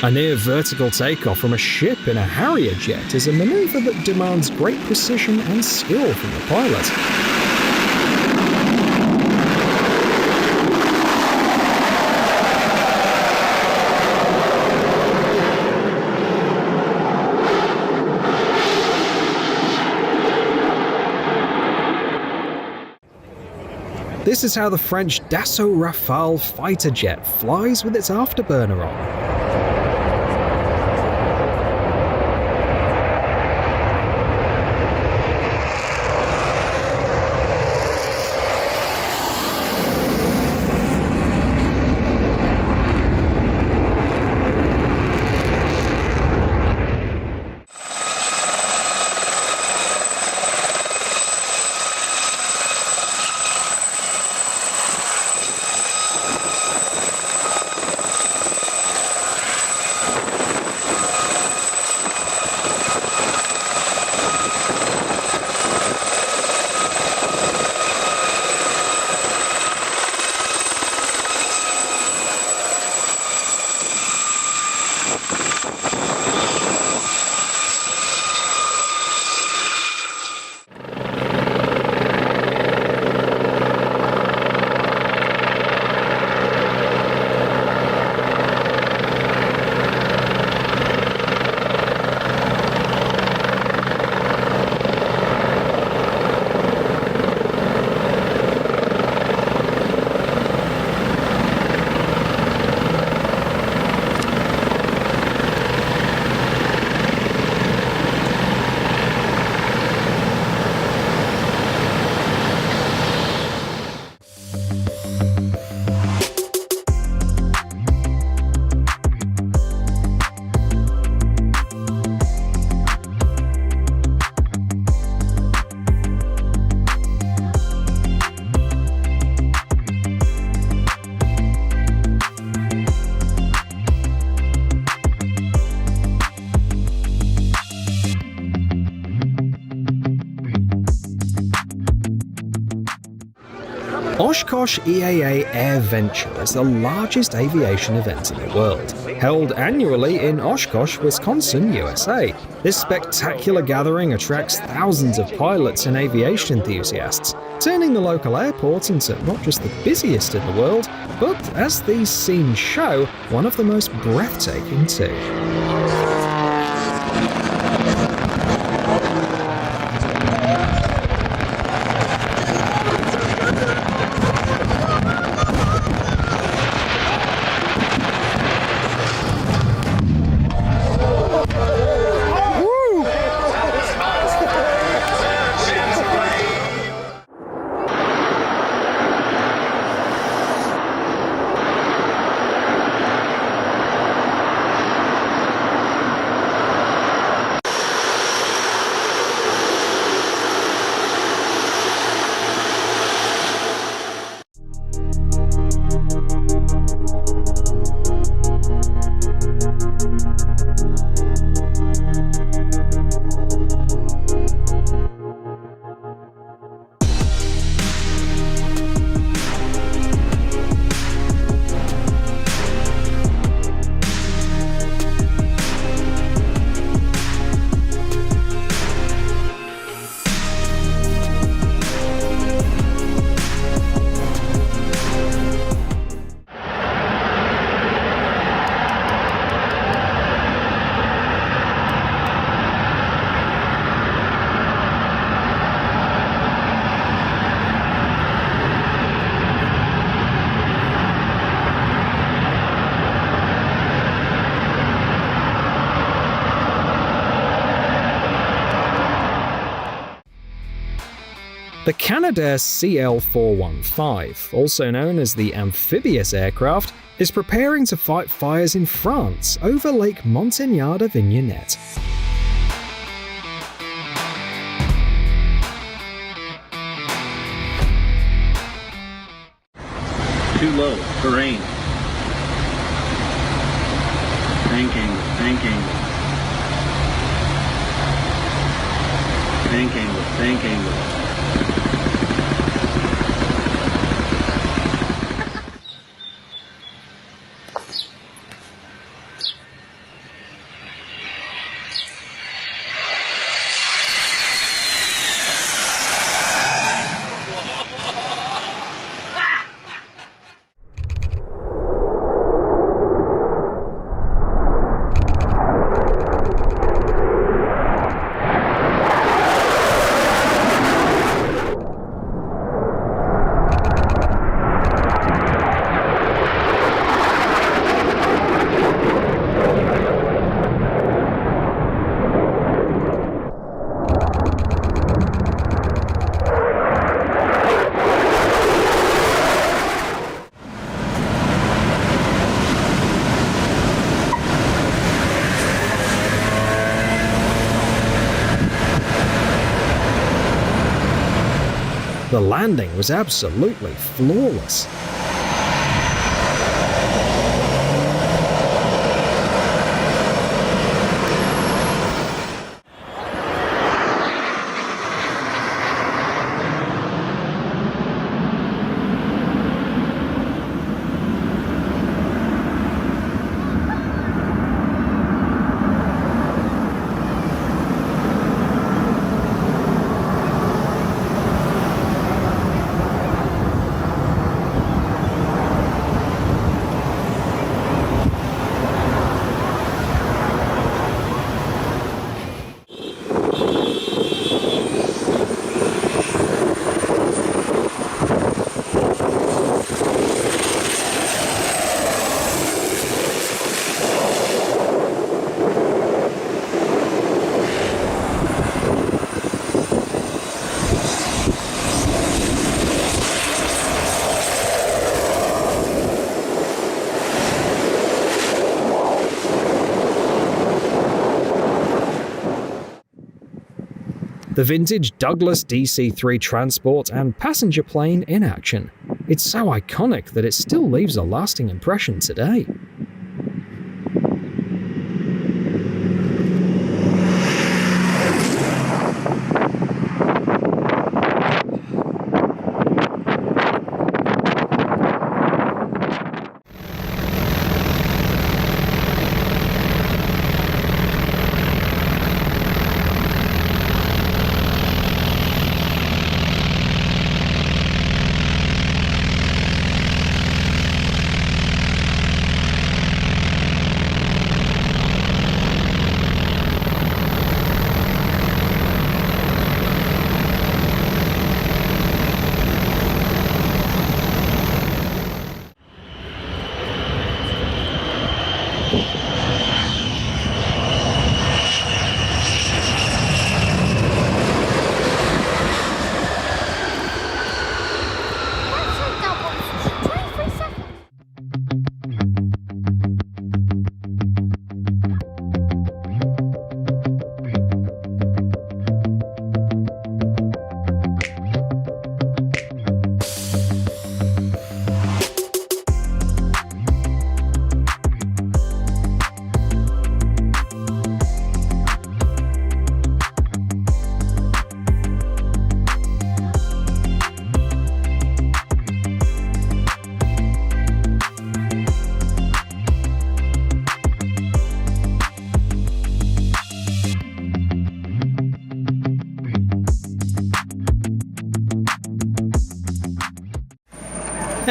A near vertical takeoff from a ship in a Harrier jet is a maneuver that demands great precision and skill from the pilot. This is how the French Dassault Rafale fighter jet flies with its afterburner on. Oshkosh EAA Air Venture is the largest aviation event in the world, held annually in Oshkosh, Wisconsin, USA. This spectacular gathering attracts thousands of pilots and aviation enthusiasts, turning the local airport into not just the busiest in the world, but, as these scenes show, one of the most breathtaking too. The Canadair CL-415, also known as the amphibious aircraft, is preparing to fight fires in France over Lake Montagnard-Vignonnet. Too low, terrain. Bank angle, bank angle. Bank angle, bank angle. The landing was absolutely flawless. The vintage Douglas DC-3 transport and passenger plane in action. It's so iconic that it still leaves a lasting impression today.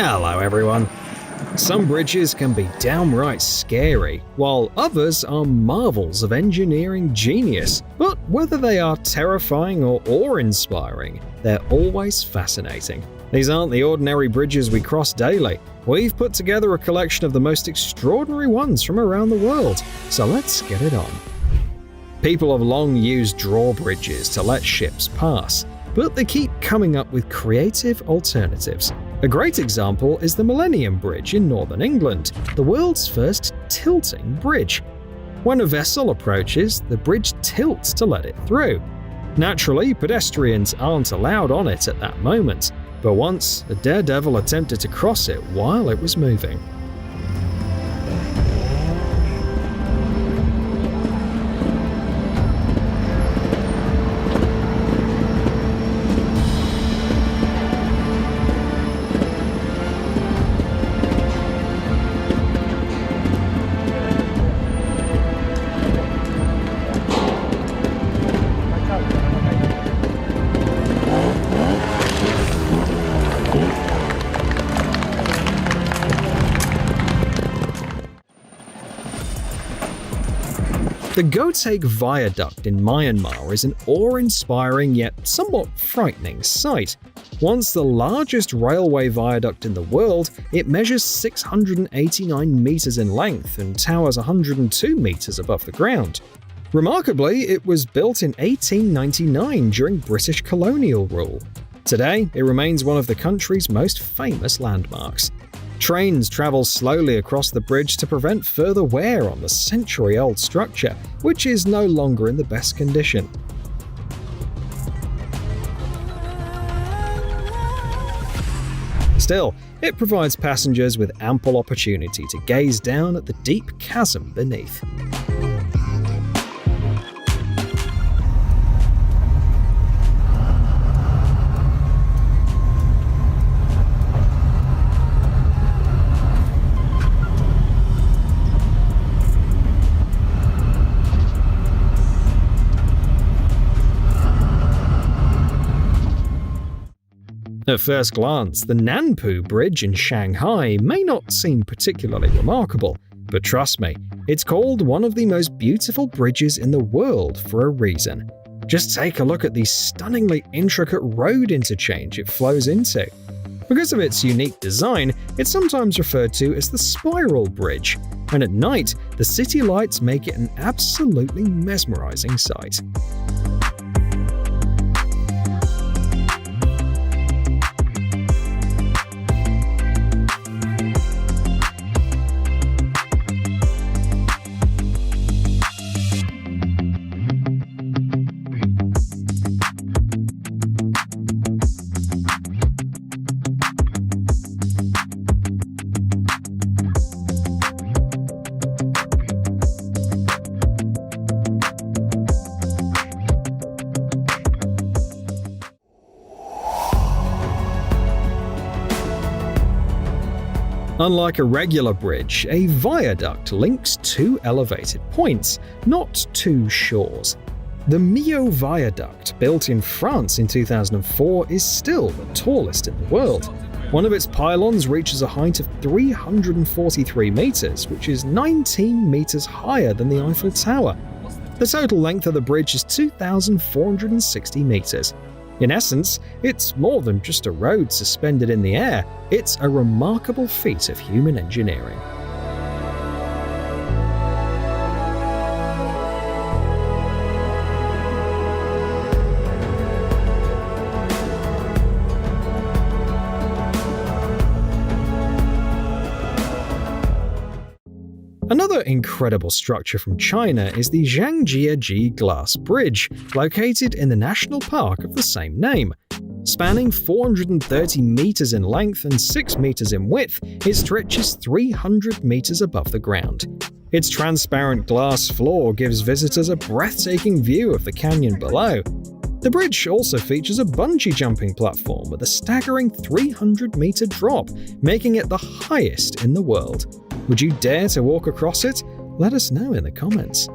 Hello everyone. Some bridges can be downright scary, while others are marvels of engineering genius. But whether they are terrifying or awe-inspiring, they're always fascinating. These aren't the ordinary bridges we cross daily. We've put together a collection of the most extraordinary ones from around the world, so let's get it on. People have long used drawbridges to let ships pass, but they keep coming up with creative alternatives. A great example is the Millennium Bridge in northern England, the world's first tilting bridge. When a vessel approaches, the bridge tilts to let it through. Naturally, pedestrians aren't allowed on it at that moment, but once a daredevil attempted to cross it while it was moving. The Goteg Viaduct in Myanmar is an awe-inspiring yet somewhat frightening sight. Once the largest railway viaduct in the world, it measures 689 meters in length and towers 102 meters above the ground. Remarkably, it was built in 1899 during British colonial rule. Today, it remains one of the country's most famous landmarks. Trains travel slowly across the bridge to prevent further wear on the century-old structure, which is no longer in the best condition. Still, it provides passengers with ample opportunity to gaze down at the deep chasm beneath. At first glance, the Nanpu Bridge in Shanghai may not seem particularly remarkable, but trust me, it's called one of the most beautiful bridges in the world for a reason. Just take a look at the stunningly intricate road interchange it flows into. Because of its unique design, it's sometimes referred to as the Spiral Bridge, and at night, the city lights make it an absolutely mesmerizing sight. Unlike a regular bridge, a viaduct links two elevated points, not two shores. The Millau Viaduct, built in France in 2004, is still the tallest in the world. One of its pylons reaches a height of 343 meters, which is 19 meters higher than the Eiffel Tower. The total length of the bridge is 2,460 meters. In essence, it's more than just a road suspended in the air, it's a remarkable feat of human engineering. Another incredible structure from China is the Zhangjiajie Glass Bridge, located in the national park of the same name. Spanning 430 meters in length and 6 meters in width, it stretches 300 meters above the ground. Its transparent glass floor gives visitors a breathtaking view of the canyon below. The bridge also features a bungee jumping platform with a staggering 300-meter drop, making it the highest in the world. Would you dare to walk across it? Let us know in the comments.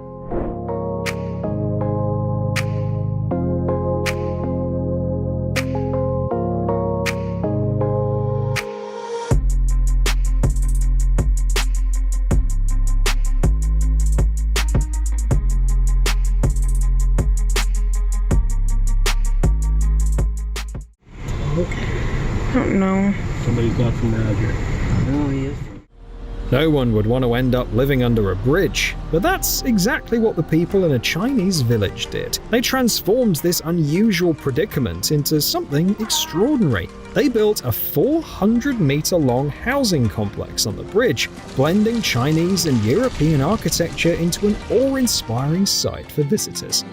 I don't know. Somebody's got from around here. Oh, yes. No one would want to end up living under a bridge, but that's exactly what the people in a Chinese village did. They transformed this unusual predicament into something extraordinary. They built a 400-meter-long housing complex on the bridge, blending Chinese and European architecture into an awe-inspiring sight for visitors.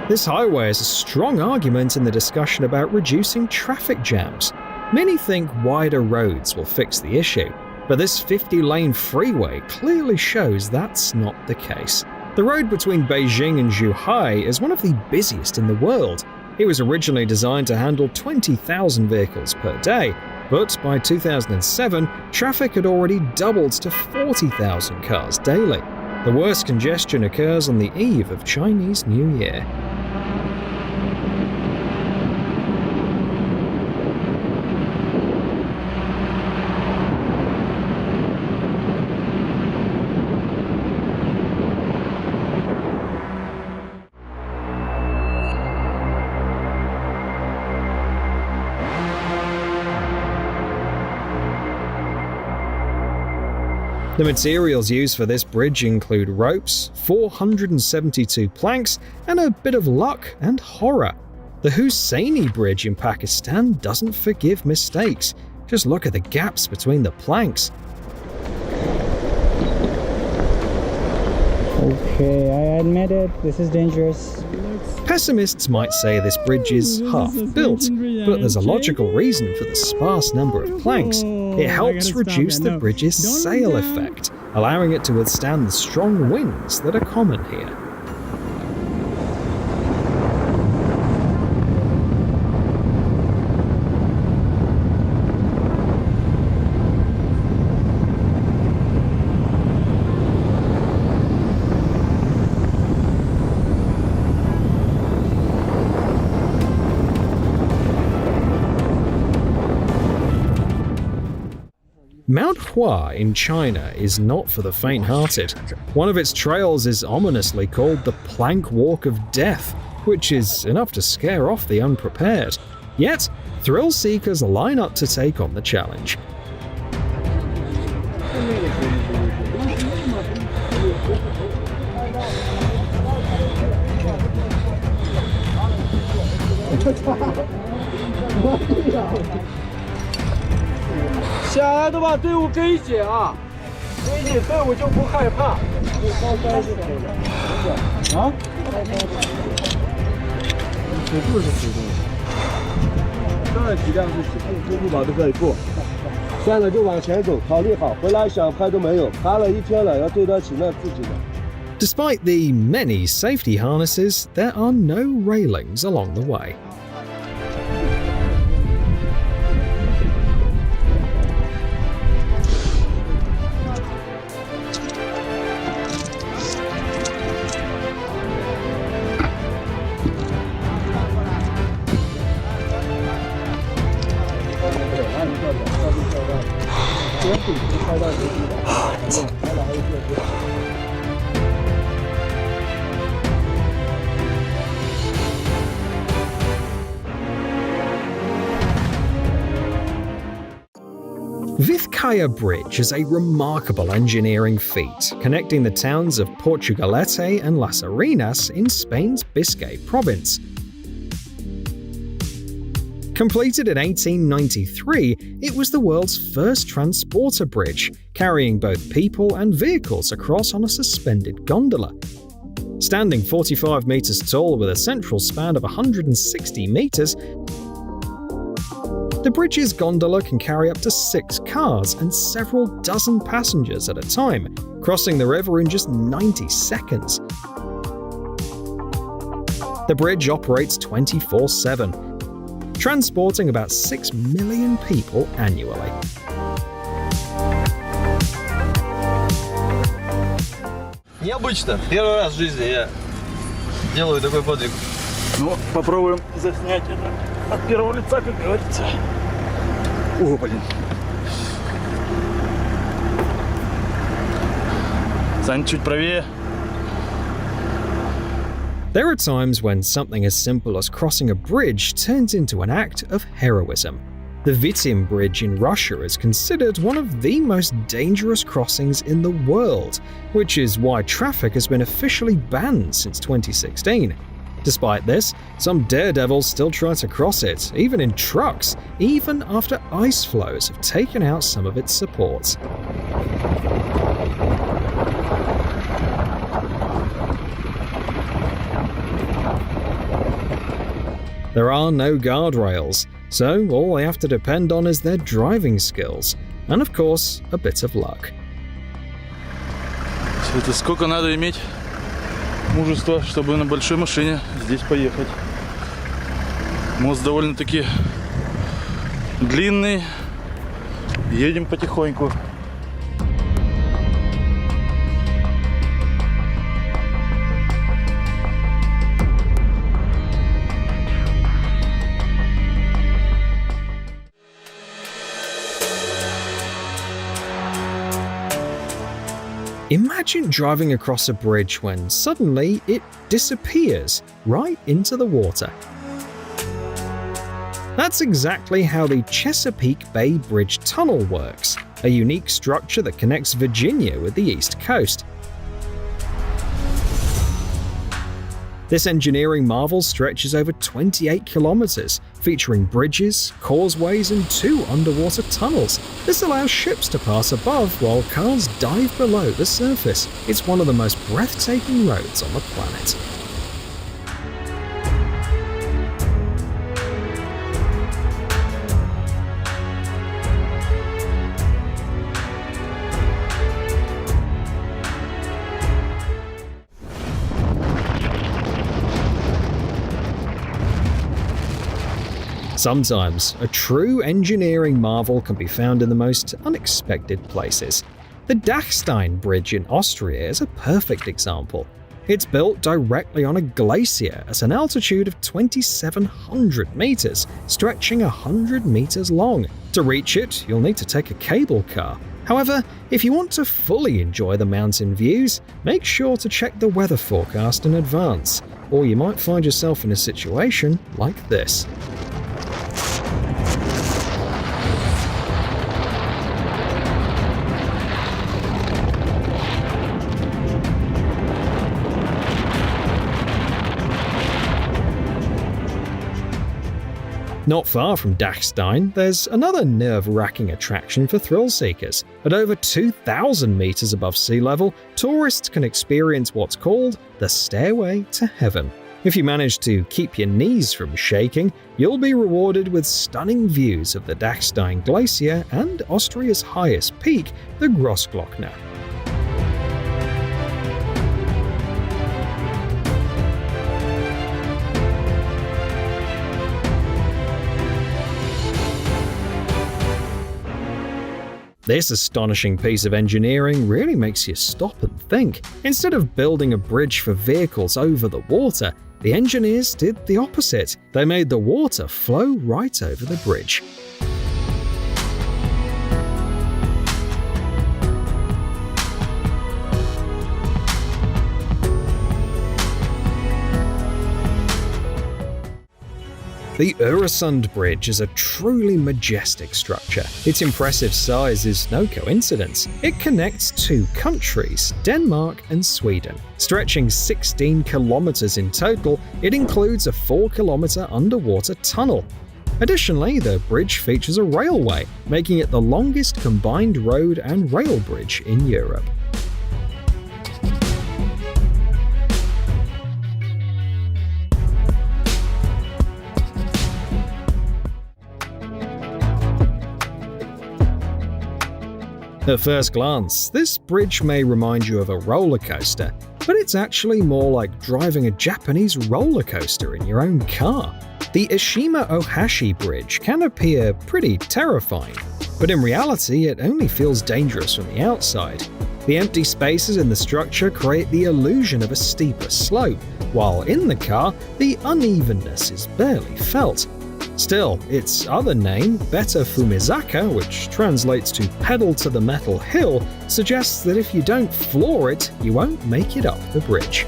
This highway is a strong argument in the discussion about reducing traffic jams. Many think wider roads will fix the issue, but this 50-lane freeway clearly shows that's not the case. The road between Beijing and Zhuhai is one of the busiest in the world. It was originally designed to handle 20,000 vehicles per day, but by 2007, traffic had already doubled to 40,000 cars daily. The worst congestion occurs on the eve of Chinese New Year. The materials used for this bridge include ropes, 472 planks, and a bit of luck and horror. The Husseini Bridge in Pakistan doesn't forgive mistakes. Just look at the gaps between the planks. Okay, I admit it, this is dangerous. Pessimists might say this bridge is half-built, but there's a logical reason for the sparse number of planks. It helps reduce the bridge's sail effect, allowing it to withstand the strong winds that are common here. Mount Hua in China is not for the faint-hearted. One of its trails is ominously called the Plank Walk of Death, which is enough to scare off the unprepared. Yet, thrill seekers line up to take on the challenge. Despite the many safety harnesses, there are no railings along the way. Vizcaya Bridge is a remarkable engineering feat, connecting the towns of Portugalete and Las Arenas in Spain's Biscay province. Completed in 1893, it was the world's first transporter bridge, carrying both people and vehicles across on a suspended gondola. Standing 45 meters tall with a central span of 160 meters, the bridge's gondola can carry up to 6 cars and several dozen passengers at a time, crossing the river in just 90 seconds. The bridge operates 24/7, transporting about 6 million people annually. Необычно. Первый раз в жизни я делаю такой подвиг. Ну, попробуем заснять это от первого лица, как говорится. О, блин. Сань, чуть правее. There are times when something as simple as crossing a bridge turns into an act of heroism. The Vitim Bridge in Russia is considered one of the most dangerous crossings in the world, which is why traffic has been officially banned since 2016. Despite this, some daredevils still try to cross it, even in trucks, even after ice floes have taken out some of its supports. There are no guardrails, so all they have to depend on is their driving skills, and of course, a bit of luck. Это сколько надо иметь мужества, чтобы на большой машине здесь поехать. Мост довольно-таки длинный. Едем потихоньку. Imagine driving across a bridge when suddenly it disappears right into the water. That's exactly how the Chesapeake Bay Bridge Tunnel works. a unique structure that connects Virginia with the East Coast. This engineering marvel stretches over 28 kilometers, featuring bridges, causeways, and 2 underwater tunnels. This allows ships to pass above while cars dive below the surface. It's one of the most breathtaking roads on the planet. Sometimes, a true engineering marvel can be found in the most unexpected places. The Dachstein Bridge in Austria is a perfect example. It's built directly on a glacier at an altitude of 2,700 meters, stretching 100 meters long. To reach it, you'll need to take a cable car. However, if you want to fully enjoy the mountain views, make sure to check the weather forecast in advance, or you might find yourself in a situation like this. Not far from Dachstein, there's another nerve-wracking attraction for thrill seekers. At over 2,000 meters above sea level, tourists can experience what's called the Stairway to Heaven. If you manage to keep your knees from shaking, you'll be rewarded with stunning views of the Dachstein Glacier and Austria's highest peak, the Grossglockner. This astonishing piece of engineering really makes you stop and think. Instead of building a bridge for vehicles over the water, the engineers did the opposite. They made the water flow right over the bridge. The Øresund Bridge is a truly majestic structure. Its impressive size is no coincidence. It connects 2 countries, Denmark and Sweden. Stretching 16 kilometers in total, it includes a 4-kilometer underwater tunnel. Additionally, the bridge features a railway, making it the longest combined road and rail bridge in Europe. At first glance, this bridge may remind you of a roller coaster, but it's actually more like driving a Japanese roller coaster in your own car. The Ishima Ohashi Bridge can appear pretty terrifying, but in reality it only feels dangerous from the outside. The empty spaces in the structure create the illusion of a steeper slope, while in the car, the unevenness is barely felt. Still, its other name, Beta Fumizaka, which translates to pedal to the metal hill, suggests that if you don't floor it, you won't make it up the bridge.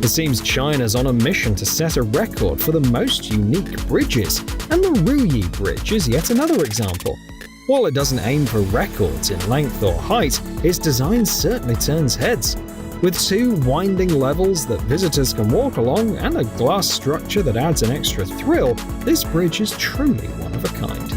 It seems China's on a mission to set a record for the most unique bridges, and the Ruyi Bridge is yet another example. While it doesn't aim for records in length or height, its design certainly turns heads. With 2 winding levels that visitors can walk along and a glass structure that adds an extra thrill, this bridge is truly one of a kind.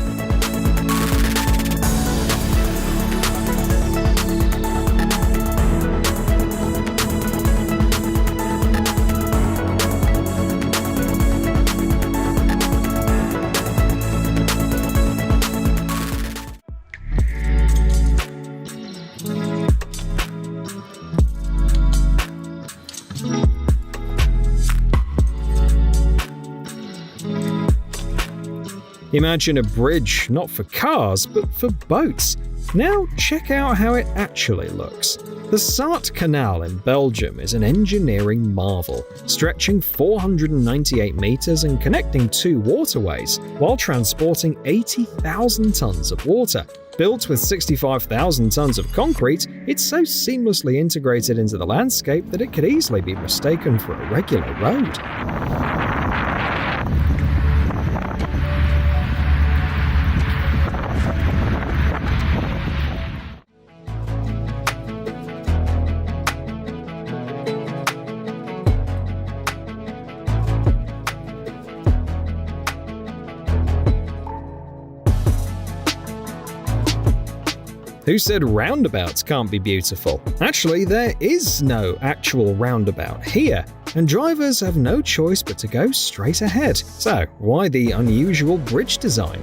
Imagine a bridge not for cars, but for boats. Now check out how it actually looks. The Saart Canal in Belgium is an engineering marvel, stretching 498 meters and connecting 2 waterways, while transporting 80,000 tons of water. Built with 65,000 tons of concrete, it's so seamlessly integrated into the landscape that it could easily be mistaken for a regular road. Who said roundabouts can't be beautiful? Actually, there is no actual roundabout here, and drivers have no choice but to go straight ahead. So, why the unusual bridge design?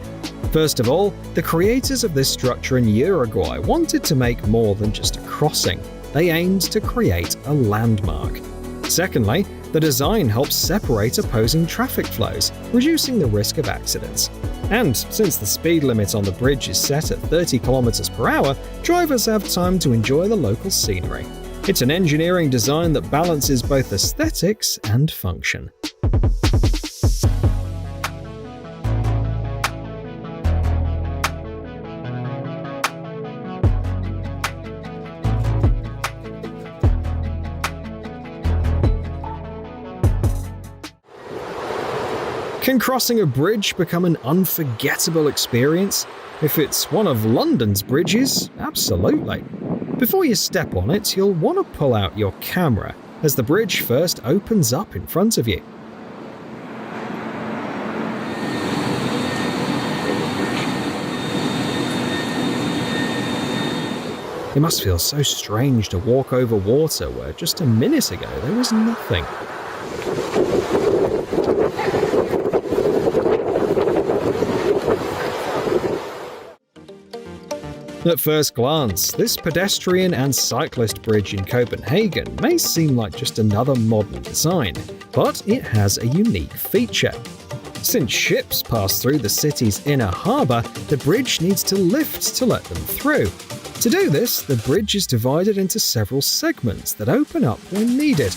First of all, the creators of this structure in Uruguay wanted to make more than just a crossing. They aimed to create a landmark. Secondly, the design helps separate opposing traffic flows, reducing the risk of accidents. And since the speed limit on the bridge is set at 30 km per hour, drivers have time to enjoy the local scenery. It's an engineering design that balances both aesthetics and function. Can crossing a bridge become an unforgettable experience? If it's one of London's bridges, absolutely. Before you step on it, you'll want to pull out your camera as the bridge first opens up in front of you. It must feel so strange to walk over water where just a minute ago there was nothing. At first glance, this pedestrian and cyclist bridge in Copenhagen may seem like just another modern design, but it has a unique feature. Since ships pass through the city's inner harbour, the bridge needs to lift to let them through. To do this, the bridge is divided into several segments that open up when needed.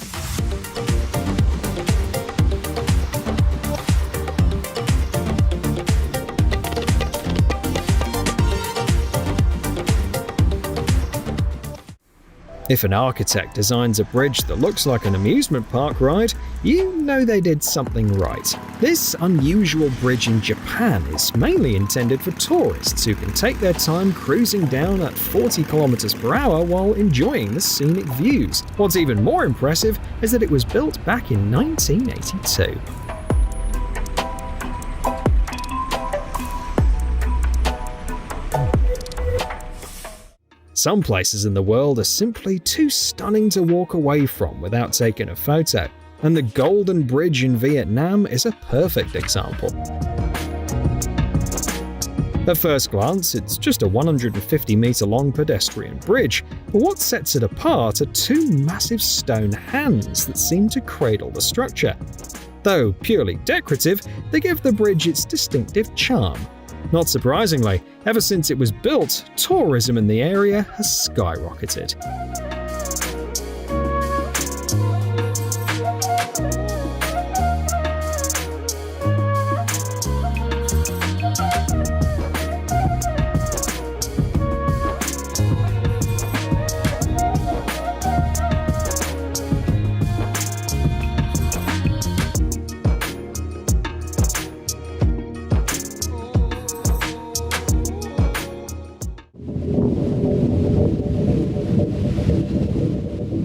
If an architect designs a bridge that looks like an amusement park ride, you know they did something right. This unusual bridge in Japan is mainly intended for tourists who can take their time cruising down at 40 km per hour while enjoying the scenic views. What's even more impressive is that it was built back in 1982. Some places in the world are simply too stunning to walk away from without taking a photo, and the Golden Bridge in Vietnam is a perfect example. At first glance, it's just a 150-meter-long pedestrian bridge, but what sets it apart are two massive stone hands that seem to cradle the structure. Though purely decorative, they give the bridge its distinctive charm. Not surprisingly, ever since it was built, tourism in the area has skyrocketed.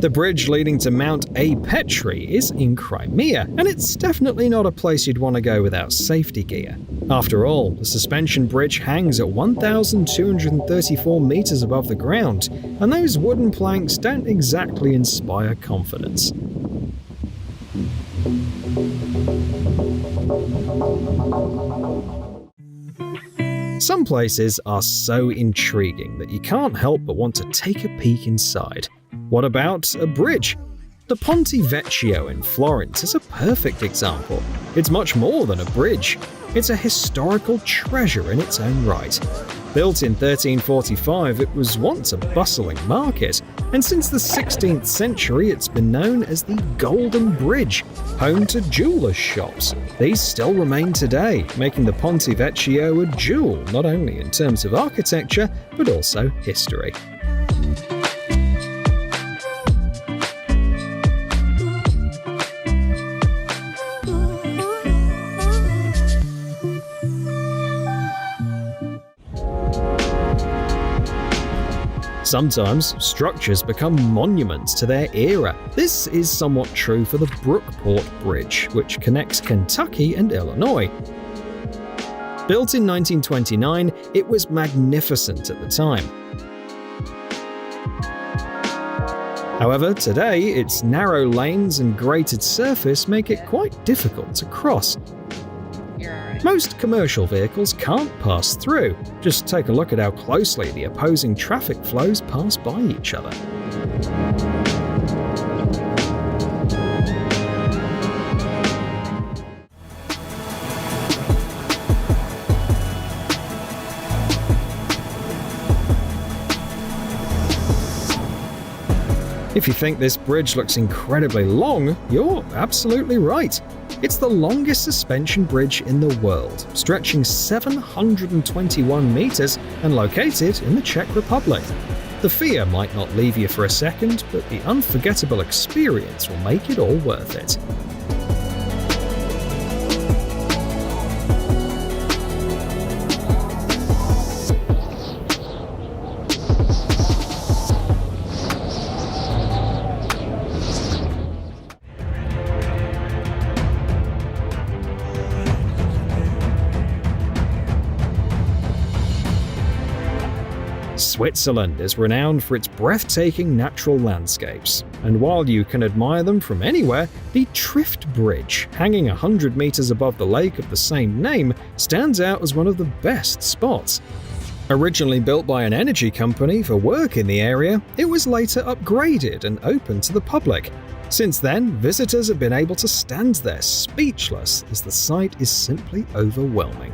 The bridge leading to Mount A. Petri is in Crimea, and it's definitely not a place you'd want to go without safety gear. After all, the suspension bridge hangs at 1,234 meters above the ground, and those wooden planks don't exactly inspire confidence. Some places are so intriguing that you can't help but want to take a peek inside. What about a bridge? The Ponte Vecchio in Florence is a perfect example. It's much more than a bridge. It's a historical treasure in its own right. Built in 1345, it was once a bustling market, and since the 16th century it's been known as the Golden Bridge, home to jewelers' shops. These still remain today, making the Ponte Vecchio a jewel not only in terms of architecture, but also history. Sometimes, structures become monuments to their era. This is somewhat true for the Brookport Bridge, which connects Kentucky and Illinois. Built in 1929, it was magnificent at the time. However, today, its narrow lanes and grated surface make it quite difficult to cross. Most commercial vehicles can't pass through. Just take a look at how closely the opposing traffic flows pass by each other. If you think this bridge looks incredibly long, you're absolutely right. It's the longest suspension bridge in the world, stretching 721 meters and located in the Czech Republic. The fear might not leave you for a second, but the unforgettable experience will make it all worth it. Switzerland is renowned for its breathtaking natural landscapes, and while you can admire them from anywhere, the Trift Bridge, hanging 100 meters above the lake of the same name, stands out as one of the best spots. Originally built by an energy company for work in the area, it was later upgraded and opened to the public. Since then, visitors have been able to stand there speechless as the sight is simply overwhelming.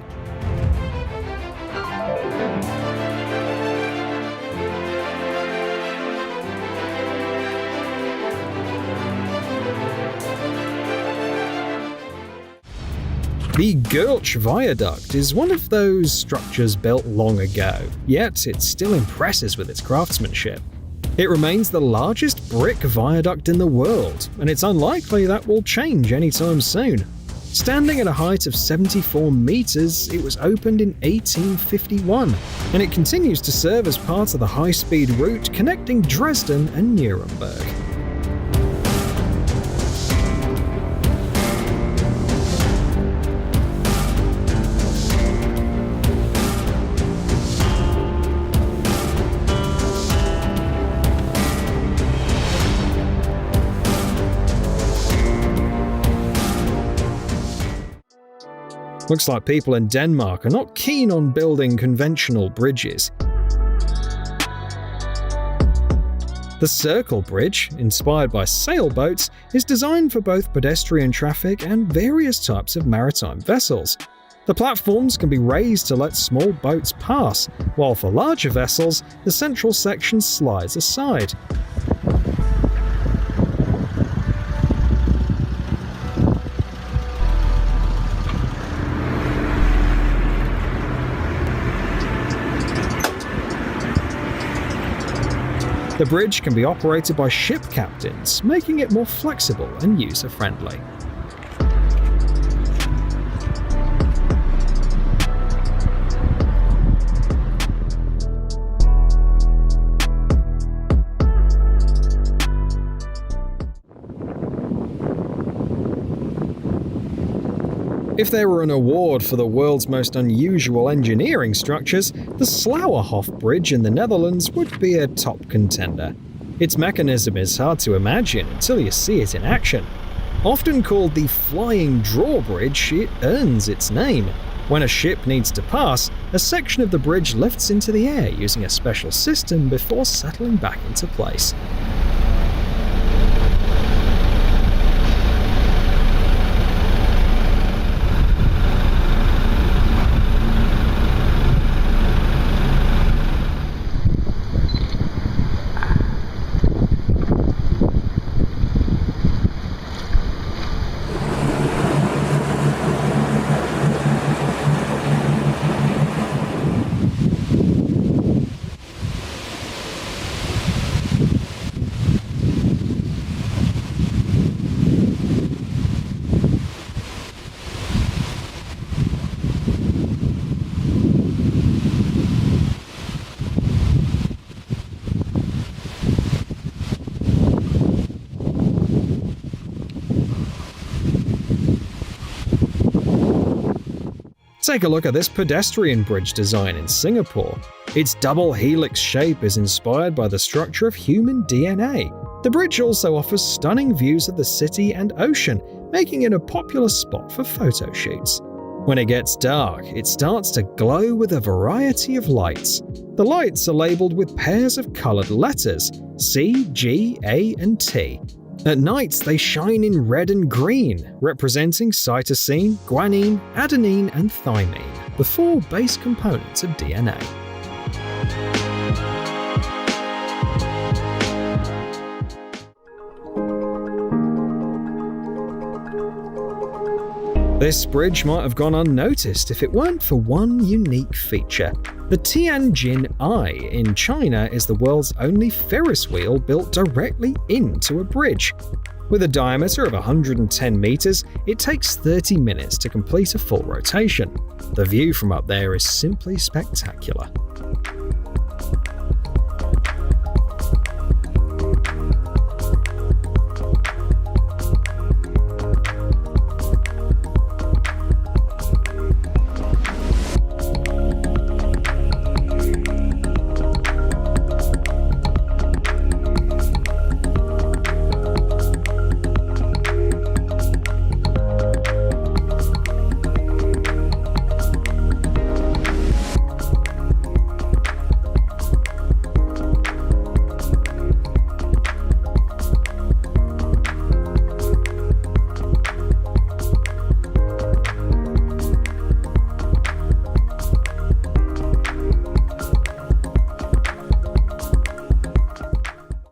The Gulch Viaduct is one of those structures built long ago, yet it still impresses with its craftsmanship. It remains the largest brick viaduct in the world, and it's unlikely that will change anytime soon. Standing at a height of 74 meters, it was opened in 1851, and it continues to serve as part of the high-speed route connecting Dresden and Nuremberg. Looks like people in Denmark are not keen on building conventional bridges. The Circle Bridge, inspired by sailboats, is designed for both pedestrian traffic and various types of maritime vessels. The platforms can be raised to let small boats pass, while for larger vessels, the central section slides aside. The bridge can be operated by ship captains, making it more flexible and user-friendly. If there were an award for the world's most unusual engineering structures, the Slauerhof Bridge in the Netherlands would be a top contender. Its mechanism is hard to imagine until you see it in action. Often called the Flying Drawbridge, it earns its name. When a ship needs to pass, a section of the bridge lifts into the air using a special system before settling back into place. Take a look at this pedestrian bridge design in Singapore. Its double helix shape is inspired by the structure of human DNA. The bridge also offers stunning views of the city and ocean, making it a popular spot for photo shoots. When it gets dark, it starts to glow with a variety of lights. The lights are labeled with pairs of colored letters C, G, A, and T. At night, they shine in red and green, representing cytosine, guanine, adenine, and thymine, the four base components of DNA. This bridge might have gone unnoticed if it weren't for one unique feature. The Tianjin Eye in China is the world's only Ferris wheel built directly into a bridge. With a diameter of 110 meters, it takes 30 minutes to complete a full rotation. The view from up there is simply spectacular.